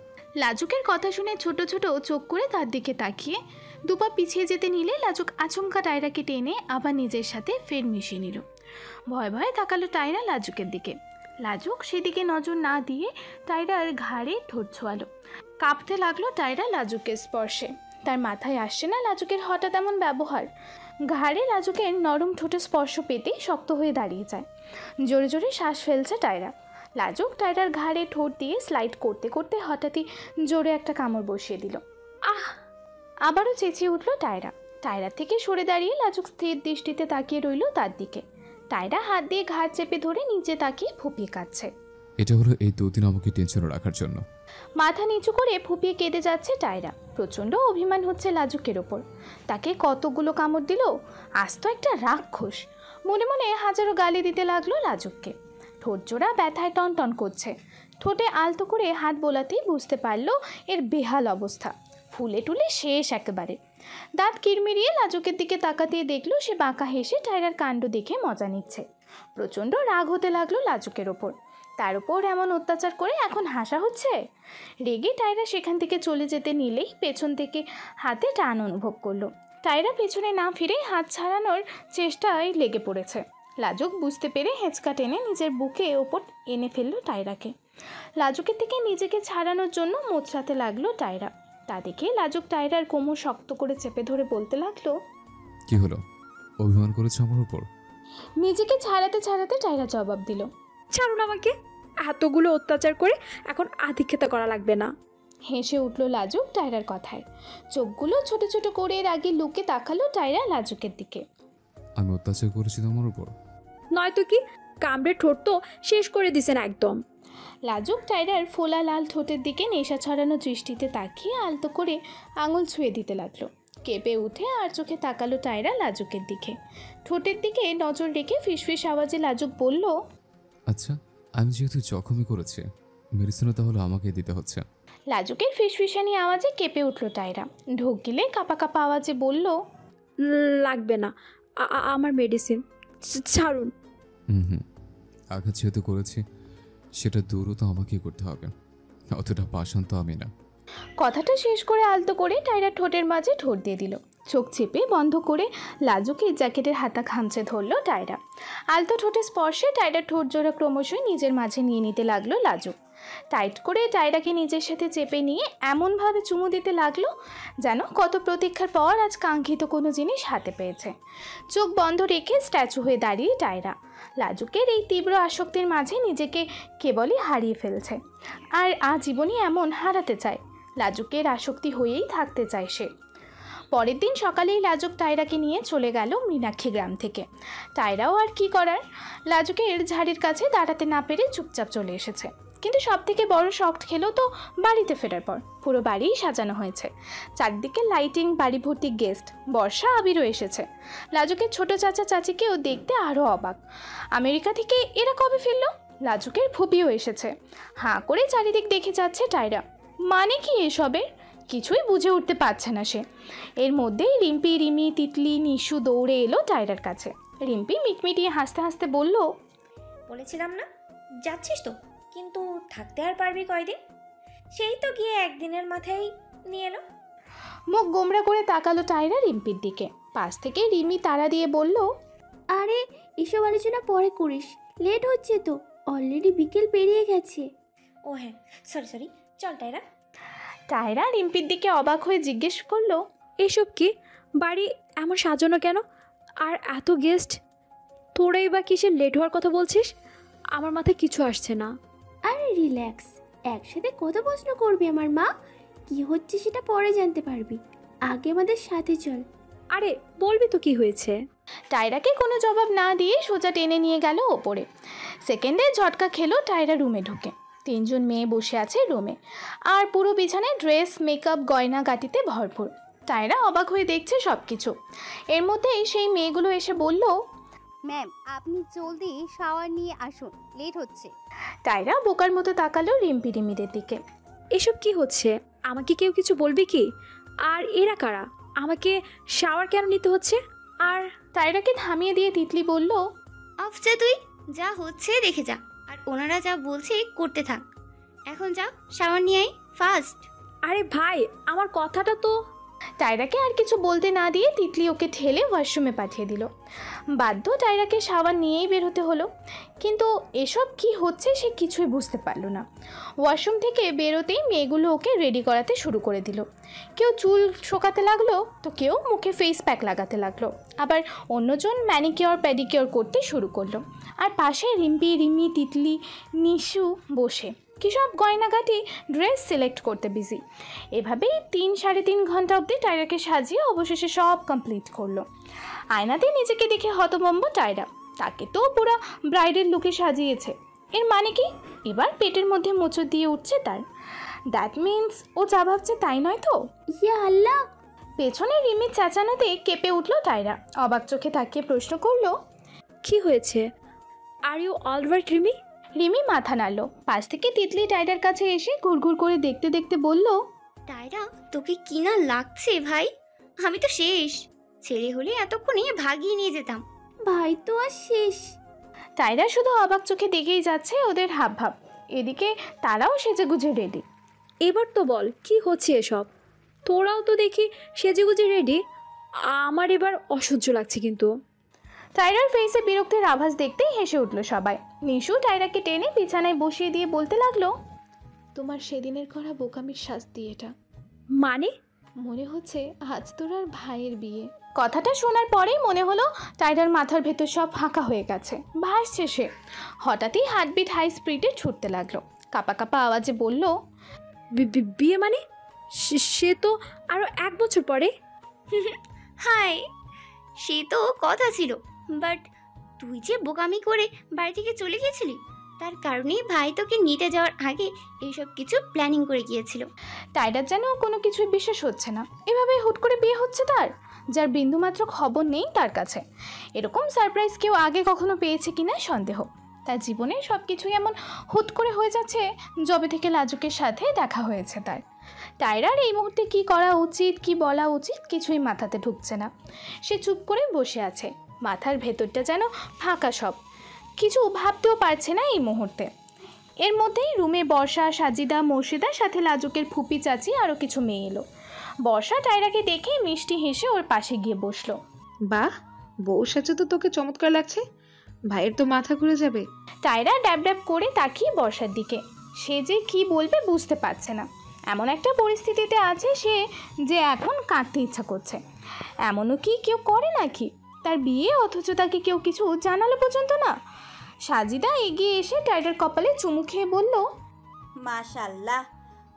লাজুকের কথা শুনে ছোট ছোট চোখ করে তার দিকে তাকিয়ে দুপা পিছিয়ে যেতে নিলে লাজুক আচমকা টায়রাকে টেনে আবার নিজের সাথে ফের মিশিয়ে নিল। ভয়ে ভয়ে তাকালো টায়রা লাজুকের দিকে। লাজুক সেদিকে নজর না দিয়ে টায়রার ঘাড়ে ঠোঁট ছোঁয়ালো। কাঁপতে লাগলো টায়রা লাজুকের স্পর্শে। তার মাথায় আসছে না লাজুকের হঠাৎ এমন ব্যবহার। ঘাড়ে লাজুকের নরম ঠোঁটের স্পর্শ পেতেই শক্ত হয়ে দাঁড়িয়ে যায়। জোরে জোরে শ্বাস ফেলছে টায়রা। লাজুক টায়রার ঘাড়ে ঠোঁট দিয়ে স্লাইড করতে করতে হঠাৎই জোরে একটা কামড় বসিয়ে দিল। আহ! আবারও চেঁচিয়ে উঠল টায়রা। টায়রা থেকে সরে দাঁড়িয়ে লাজুক স্থির দৃষ্টিতে তাকিয়ে রইল তার দিকে। টায়রা হাত দিয়ে ঘাড় চেপে ধরে নিচে তাকিয়ে ফুপিয়ে কাঁদছে। এটা হলো এই দুদিন আমাকে টেনশনে রাখার জন্য। মাথা নিচু করে ফুপিয়ে কেঁদে যাচ্ছে টায়রা। প্রচণ্ড অভিমান হচ্ছে লাজুকের ওপর। তাকে কতগুলো কামড় দিল, আজ তো একটা রাক্ষস। মনে মনে হাজারো গালি দিতে লাগলো লাজুককে। ঠোঁট জোড়া ব্যথায় টনটন করছে। ঠোঁটে আলতো করে হাত বোলাতেই বুঝতে পারল এর বেহাল অবস্থা। ফুলে টুলে শেষ একেবারে। দাঁত কিরমিরিয়ে লাজুকের দিকে তাকাতেই দেখলো সে বাঁকা হেসে টায়রার কাণ্ড দেখে মজা নিচ্ছে। প্রচণ্ড রাগ হতে লাগলো লাজুকের ওপর। তার উপর এমন অত্যাচার করে এখন হাসা হচ্ছে। রেগে টায়রা সেখান থেকে চলে যেতে নিলেই পেছন থেকে হাতে টান অনুভব করলো। টায়রা পেছনে না ফিরে হাত ছাড়ানোর চেষ্টায় লেগে পড়েছে। লাজুক বুঝতে পেরে হেঁচকা টেনে নিজের বুকে ওপর এনে ফেললো টায়রাকে। লাজুকের থেকে নিজেকে ছাড়ানোর জন্য মোচড়াতে লাগলো টায়রা। তা দেখে লাজুক টায়রার কোমর শক্ত করে চেপে ধরে বলতে লাগলো, কি হলো, অভিমান করেছে আমার উপর? নিজেকে ছাড়াতে ছাড়াতে টায়রা জবাব দিল, ছাড়ুন আমাকে, এতগুলো অত্যাচার করে এখন আধিক্যতা করা লাগবে না। হেসে উঠল লাজুক টায়রার কথায়। চোখগুলো ছোট ছোট করে রাগে লুকে তাকালো টায়রা লাজুকের দিকে। আমি অত্যাচার করেছি তোমার উপর? নয়তো কি, কামড়ে ঠোঁট তো শেষ করে দিছেন একদম। লাজুক টায়রার ফোলা লাল ঠোঁটের দিকে নেশা ছড়ানো দৃষ্টিতে তাকিয়ে আলতো করে আঙুল ছুঁয়ে দিতে লাগলো। কেঁপে উঠে আর চোখে তাকালো টায়রা লাজুকের দিকে। ঠোঁটের দিকে নজর রেখে ফিসফিস আওয়াজে লাজুক বলল, আচ্ছা, আমি যেহেতু জখমই করেছি, মেডিসিনও তাহলে আমাকে দিতে হচ্ছে। লাজুকের ফিসফিসানি আওয়াজে কেঁপে উঠল টায়রা। ঢোক গিলে কাঁপা কাঁপা আওয়াজে বলল, লাগবে না, আমার মেডিসিন ছাড়ুন। আঘাত যেহেতু করেছি সেটা দূরও তো আমাকেই করতে হবে, অতটা পাষাণ তো আমি না। কথাটা শেষ করে আলতো করে টায়রা ঠোঁটের মাঝে ঠোঁট দিয়ে দিল। চোখ চেপে বন্ধ করে লাজুকের জ্যাকেটের হাতা খামচে ধরলো টায়রা। আলতো ঠোঁটে স্পর্শে টায়রার ঠোঁট জোড়া ক্রমশই নিজের মাঝে নিয়ে নিতে লাগলো লাজুক। টাইট করে টায়রাকে নিজের সাথে চেপে নিয়ে এমনভাবে চুমু দিতে লাগলো যেন কত প্রতীক্ষার পর আজ কাঙ্ক্ষিত কোনো জিনিস হাতে পেয়েছে। চোখ বন্ধ রেখে স্ট্যাচু হয়ে দাঁড়িয়ে টায়রা লাজুকের এই তীব্র আসক্তির মাঝে নিজেকে কেবলই হারিয়ে ফেলছে। আর আজীবনই এমন হারাতে চায়, লাজুকের আসক্তি হয়েই থাকতে চায় সে। পরের দিন সকালেই লাজুক টায়রাকে নিয়ে চলে গেল মীনাক্ষী গ্রাম থেকে। টায়রাও আর কি করার, লাজুকের ঝাড়ির কাছে দাঁড়াতে না পেরে চুপচাপ চলে এসেছে। কিন্তু সব থেকে বড় শখ খেলো তো বাড়িতে ফেরার পর। পুরো বাড়িই সাজানো হয়েছে, চারদিকে লাইটিং, বাড়ি ভর্তি গেস্ট, বর্ষা আবিরও এসেছে। লাজুকের ছোট চাচা চাচিকেও দেখতে আরও অবাক। আমেরিকা থেকে এরা কবে ফিরল? লাজুকের ফুপিও এসেছে। হাঁ করে চারিদিক দেখে যাচ্ছে টায়রা। মানে কি এসবের? কিছুই বুঝে উঠতে পারছে না সে। এর মধ্যেই রিম্পি, রিমি, তিতলি, নিশু দৌড়ে এলো টায়রার কাছে। রিম্পি মিটমিটিয়ে হাসতে হাসতে বলল, বলেছিলাম না যাচ্ছিস তো, কিন্তু থাকতে আর পারবি কয়দিন? সেই তো গিয়ে একদিনের মাথায় নিয়ে এলো। মুখ গোমরা করে তাকালো টায়রা রিম্পির দিকে। পাশ থেকে রিমি তাড়া দিয়ে বলল, আরে এসব আলোচনা পরে করিস, লেট হচ্ছে তো, অলরেডি বিকেল পেরিয়ে গেছে। ও হ্যাঁ, সরি, চল টায়রা। টায়রা রিম্পির দিকে অবাক হয়ে জিজ্ঞেস করলো, এসব কি? বাড়ি এমন সাজানো কেন? আর এত গেস্ট? তোরাই বা কিসের লেট হওয়ার কথা বলছিস? আমার মাথায় কিছু আসছে না। আরে রিল্যাক্স, একসাথে কত প্রশ্ন করবি আমার মা, কি হচ্ছে সেটা পরে জানতে পারবি, আগে আমাদের সাথে চল। আরে বলবি তো কি হয়েছে? টায়রাকে কোনো জবাব না দিয়ে সোজা টেনে নিয়ে গেল ওপরে। সেকেন্ডে ঝটকা খেলো টায়রা রুমে ঢুকে। 3 জন মেয়ে বসে আছে রুমে, আর পুরো বিছানায় ড্রেস, মেকআপ, গয়না গাটিতে ভরপুর। টায়রা অবাক হয়ে দেখছে সব কিছু। এর মধ্যেই সেই মেয়েগুলো এসে বলল, ম্যাম আপনি জলদি শাওয়ার নিয়ে আসুন, লেট হচ্ছে। টায়রা বোকার মতো তাকালো রিম্পি রিমিদের দিকে। এসব কি হচ্ছে? আমাকে কেউ কিছু বলবি কি? আর এরা কারা? আমাকে শাওয়ার কেন নিতে হচ্ছে? আর টায়রাকে থামিয়ে দিয়ে তিতলি বলল, আফজা তুই যা হচ্ছে দেখে যা, আর ওনারা যা বলছে করতে থাক। এখন যা শাওয়ার নিয়ে আয় ফাস্ট। আরে ভাই, আমার কথাটা তো। টায়রাকে আর কিছু বলতে না দিয়ে তিতলি ওকে ঠেলে ওয়াশরুমে পাঠিয়ে দিল। বাধ্য টায়রাকে শাওয়ার নিয়েই বের হতে হলো। কিন্তু এসব কি হচ্ছে সে কিছুই বুঝতে পারল না। ওয়াশরুম থেকে বেরোতেই মেয়েগুলো ওকে রেডি করাতে শুরু করে দিল। কেউ চুল শোকাতে লাগলো, তো কেউ মুখে ফেস প্যাক লাগাতে লাগলো, আবার অন্যজন ম্যানিকিওর প্যাডিকিওর করতে শুরু করলো। আর পাশে রিম্পি, রিমি, তিতলি, নিশু বসে কী সব গয়নাগাটি, ড্রেস সিলেক্ট করতে বিজি। এভাবেই 3-3.5 ঘন্টা অবধি টায়রাকে সাজিয়ে অবশেষে সব কমপ্লিট করলো। আয়নাতে নিজেকে দেখে হতভম্ব টায়রা। তাকে তো পুরো ব্রাইডের লুকে সাজিয়েছে। এর মানে কি? এবার পেটের মধ্যে মোচড় দিয়ে উঠছে তার। দ্যাট মিন্স ও যা ভাবছে তাই নয় তো? ইয়া আল্লাহ! পেছনে রিমির চেঁচানোতে কেঁপে উঠল টায়রা। অবাক চোখে তাকিয়ে প্রশ্ন করলো, কি হয়েছে? Are you alright Rimi? Rimi মাথা নাড়ল। পাশ থেকে তিতলি টায়রার কাছে এসে ঘুরঘুর করে দেখতে দেখতে বলল, টায়রা তোকে কি না লাগছে ভাই, আমি তো শেষ। ছেলে হলে এতক্ষণে ভাগিয়ে নিয়ে যেতাম। ভাই তো আর শেষ। টায়রা শুধু অবাক চোখে দেখেই যাচ্ছে ওদের হাবভাব। এদিকে তারাও সেজেগুজে রেডি। এবার তো বল কি হচ্ছে এসব? তোরাও তো দেখি সেজেগুজে রেডি। আমার এবার অসহ্য লাগছে কিন্তু। টায়রার ফেসে বিরক্তির আভাস দেখতেই হেসে উঠল সবাই। নিশু টায়রাকে টেনে বিছানায় বসিয়ে দিয়ে বলতে লাগলো, তোমার সেদিনের করা বোকামির শাস্তি এটা। মানে? মনে হচ্ছে আজ তোর আর ভাইয়ের বিয়ে। কথাটা শোনার পরেই মনে হলো টায়রার মাথার ভেতর সব ফাঁকা হয়ে গেছে, ভাসছে সে। হঠাৎই হার্টবিট হাই স্পিডে ছুটতে লাগলো। কাঁপা কাঁপা আওয়াজে বলল, বিয়ে মানে? সে তো আরো 1 বছর পরে। হাই, সে তো কথা ছিল, বাট তুই যে বোকামি করে বাড়ি থেকে চলে গিয়েছিলি, তার কারণেই ভাই তোকে নিতে যাওয়ার আগে এইসব কিছু প্ল্যানিং করে গিয়েছিল। টায়রার যেন কোনো কিছুই বিশ্বাস হচ্ছে না। এভাবে হুট করে বিয়ে হচ্ছে তার, যার বিন্দুমাত্র খবর নেই তার কাছে। এরকম সারপ্রাইজ কেউ আগে কখনো পেয়েছে কিনা সন্দেহ। তার জীবনে সব কিছুই এমন হুট করে হয়ে যাচ্ছে যবে থেকে লাজুকের সাথে দেখা হয়েছে তার। টায়রার এই মুহূর্তে কি করা উচিত, কি বলা উচিত কিছুই মাথাতে ঢুকছে না। সে চুপ করে বসে আছে, মাথার ভেতরটা যেন ফাঁকা, সব কিছু ভাবতেও পারছে না এই মুহূর্তে। এর মধ্যেই রুমে বর্ষা, সাজিদা, মোর্শিদার সাথে লাজুকের ফুপি, চাচি আরও কিছু মেয়ে এলো। বর্ষা টায়রাকে দেখে মিষ্টি হেসে ওর পাশে গিয়ে বসলো। বাহ, বউ সাজে তো তোকে চমৎকার লাগছে। ভাইয়ের তো মাথা ঘুরে যাবে। টায়রা ড্যাব ড্যাব করে তাকিয়ে বর্ষার দিকে। সে যে কি বলবে বুঝতে পারছে না। এমন একটা পরিস্থিতিতে আছে সে যে এখন কাঁদতে ইচ্ছা করছে। এমনও কি কেউ করে নাকি? তার বিয়ে, অথচ তাকে কেউ কিছু জানালো পর্যন্ত না। সাজিদা এগিয়ে এসে টায়রার কপালে চুমু খেয়ে বলল, মাশাল্লাহ,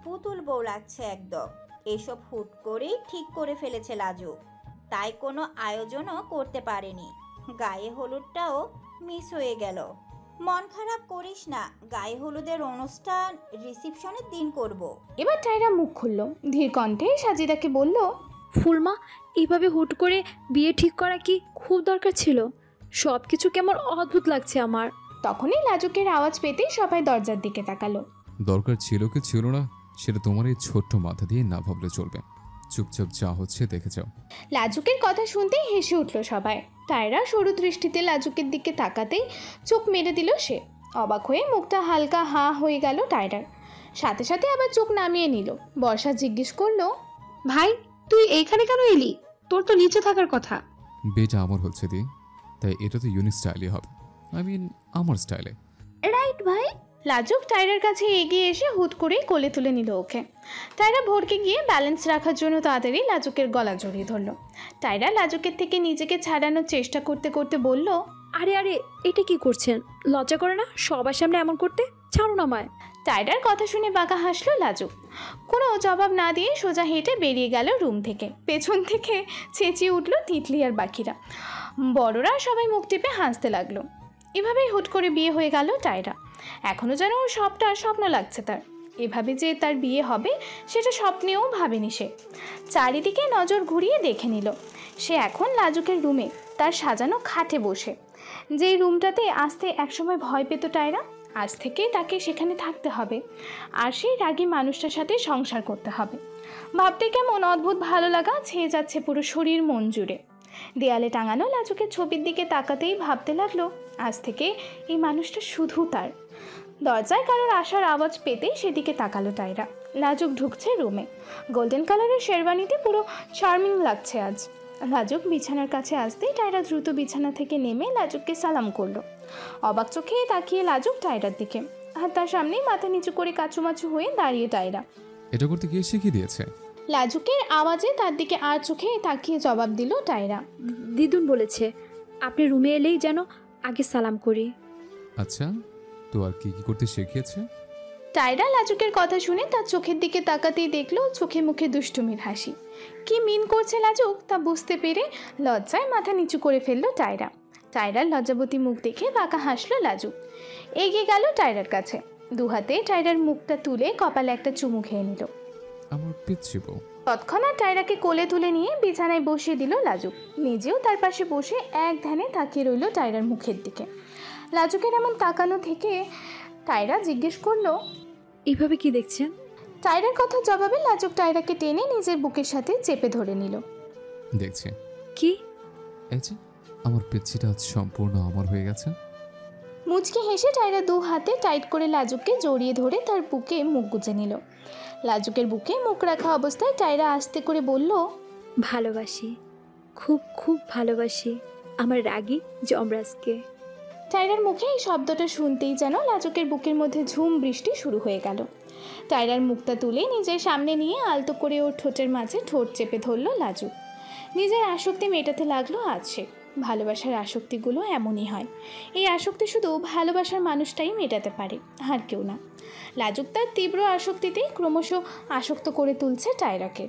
পুতুল বউ লাগছে একদম। এসব হুট করেই ঠিক করে ফেলেছে লাজু, তাই কোনো আয়োজনও করতে পারেনি। গায়ে হলুদটাও মিস হয়ে গেল। মন খারাপ করিস না, গায়ে হলুদের অনুষ্ঠান রিসেপশনের দিন করব। এবার টায়রা মুখ খুলল। ধীর কণ্ঠে সাজিদাকে বলল, ফুলমা, এইভাবে হুট করে বিয়ে ঠিক করা কি খুব দরকার ছিল? সব কিছু কেমন অদ্ভুত লাগছে আমার। তখনই লাজুকের আওয়াজ পেতেই সবাই দরজার দিকে তাকালো। দরকার ছিল কি ছিল না সেটা তোমার এই ছোট্ট মাথা দিয়ে না ভাবলে চলবে। চুপচাপ যা হচ্ছে দেখে যাও। লাজুকের কথা শুনতেই হেসে উঠল সবাই। টায়রা সরু দৃষ্টিতে লাজুকের দিকে তাকাতেই চোখ মেরে দিল সে। অবাক হয়ে মুখটা হালকা হাঁ হয়ে গেল টায়রার। সাথে সাথে আবার চোখ নামিয়ে নিল। বর্ষা জিজ্ঞেস করলো, ভাই তুই এইখানে কেন এলি? তোর তো নিচে থাকার কথা। বিয়েটা আমার হচ্ছে দি, তাই এটা তো ইউনিক স্টাইলই হবে। আই মিন আমার স্টাইলে। রাইট ভাই। লাজুক টায়রার কাছে এগিয়ে এসে হুট করেই কোলে তুলে নিল ওকে। টায়রা ভরকে গিয়ে ব্যালেন্স রাখার জন্য তাড়াতাড়ি লাজুকের গলা জড়িয়ে ধরল। টায়রা লাজুকের থেকে নিজেকে ছাড়ানোর চেষ্টা করতে করতে বলল, আরে আরে, এটা কি করছেন? লজ্জা করে না সবার সামনে এমন করতে? ছাড়ুন আমায়। টায়রার কথা শুনে বাঁকা হাসলো লাজুক। কোনো জবাব না দিয়ে সোজা হেঁটে বেরিয়ে গেল রুম থেকে। পেছন থেকে চেঁচিয়ে উঠল তিতলি আর বাকিরা। বড়রা সবাই মুখ টিপে হাসতে লাগলো। এভাবেই হুট করে বিয়ে হয়ে গেল টায়রা। এখনও যেন সবটা স্বপ্ন লাগছে তার। এভাবে যে তার বিয়ে হবে সেটা স্বপ্নেও ভাবেনি সে। চারিদিকে নজর ঘুরিয়ে দেখে নিল। সে এখন লাজুকের রুমে তার সাজানো খাটে বসে। যেই রুমটাতে আসতে একসময় ভয় পেত টায়রা, আজ থেকে তাকে সেখানে থাকতে হবে আর সেই রাগী মানুষটার সাথে সংসার করতে হবে। ভাবতে কেমন অদ্ভুত ভালো লাগা ছেয়ে যাচ্ছে পুরো শরীর মন জুড়ে। দেয়ালে টাঙানো লাজুকের ছবির দিকে তাকাতেই ভাবতে লাগলো আজ থেকে এই মানুষটা শুধু তার। দরজায় কারোর আসার আওয়াজ পেতেই সেদিকে তাকালো টায়রা। লাজুক ঢুকছে রুমে। গোল্ডেন কালারের শেরওয়ানিতে পুরো চার্মিং লাগছে আজ। লাজুক বিছানার কাছে আসতেই টায়রা দ্রুত বিছানা থেকে নেমে লাজুককে সালাম করলো। অবাক চোখে তাকিয়ে লাজুক টায়রার দিকে, আর তার সামনেই মাথা নিচু করে কাচুমাচু হয়ে দাঁড়িয়ে টায়রা। এটা করতে গিয়ে শিখিয়ে দিয়েছে। লাজুকের আওয়াজে তার দিকে আর চোখে তাকিয়ে জবাব দিল টায়রা। দিদুন বলেছে আপনি রুমে এলেই যেন আগে সালাম করি। আচ্ছা, তো আর কি কি করতে শিখিয়েছে? টায়রা লাজুকের কথা শুনে তার চোখের দিকে তাকাতেই দেখলো চোখে মুখে দুষ্টুমির হাসি। কি মিন করছে লাজুক তা বুঝতে পেরে লজ্জায় মাথা নিচু করে ফেললো টায়রা। টায়রার লজ্জাবতী মুখ দেখে বাঁকা হাসলো লাজুক। এগিয়ে গেল টায়রার কাছে। দুহাতে টায়রার মুখটা তুলে কপালে একটা চুমু খেয়ে নিল। আমার পিচ্ছি বউ। তৎক্ষণাৎ টায়রাকে কোলে তুলে নিয়ে বিছানায় বসিয়ে দিল লাজুক। নিজেও তার পাশে বসে এক ধ্যানে তাকিয়ে রইল টায়রার মুখের দিকে। লাজুকের এমন তাকানো থেকে টায়রা জিজ্ঞেস করলো, এইভাবে কি দেখছেন? টায়রার কথা জবাবে লাজুক টায়রাকে টেনে নিজের বুকের সাথে চেপে ধরে নিল। দেখছি। কি? এই যে আমার পিচ্ছিটা আজ সম্পূর্ণ আমার হয়ে গেছে। মুচকি হেসে টায়রা দু হাতে টাইট করে লাজুককে জড়িয়ে ধরে তার বুকে মুখ গুজে নিল। লাজুকের বুকে মুখ রাখা অবস্থায় টায়রা আস্তে করে বলল, ভালোবাসি, খুব খুব ভালোবাসি আমার রাগী যমরাজকে। টায়রার মুখে এই শব্দটা শুনতেই যেন লাজুকের বুকের মধ্যে ঝুম বৃষ্টি শুরু হয়ে গেল। টায়রার মুখটা তুলে নিজের সামনে নিয়ে আলতো করে ওর ঠোঁটের মাঝে ঠোঁট চেপে ধরল লাজুক। নিজের আসক্তি মেটাতে লাগলো আজ সে। ভালোবাসার আসক্তিগুলো এমনই হয়। এই আসক্তি শুধু ভালোবাসার মানুষটাই মেটাতে পারে, আর কেউ না। লাজুক তার তীব্র আসক্তিতেই ক্রমশ আসক্ত করে তুলছে টায়রাকে।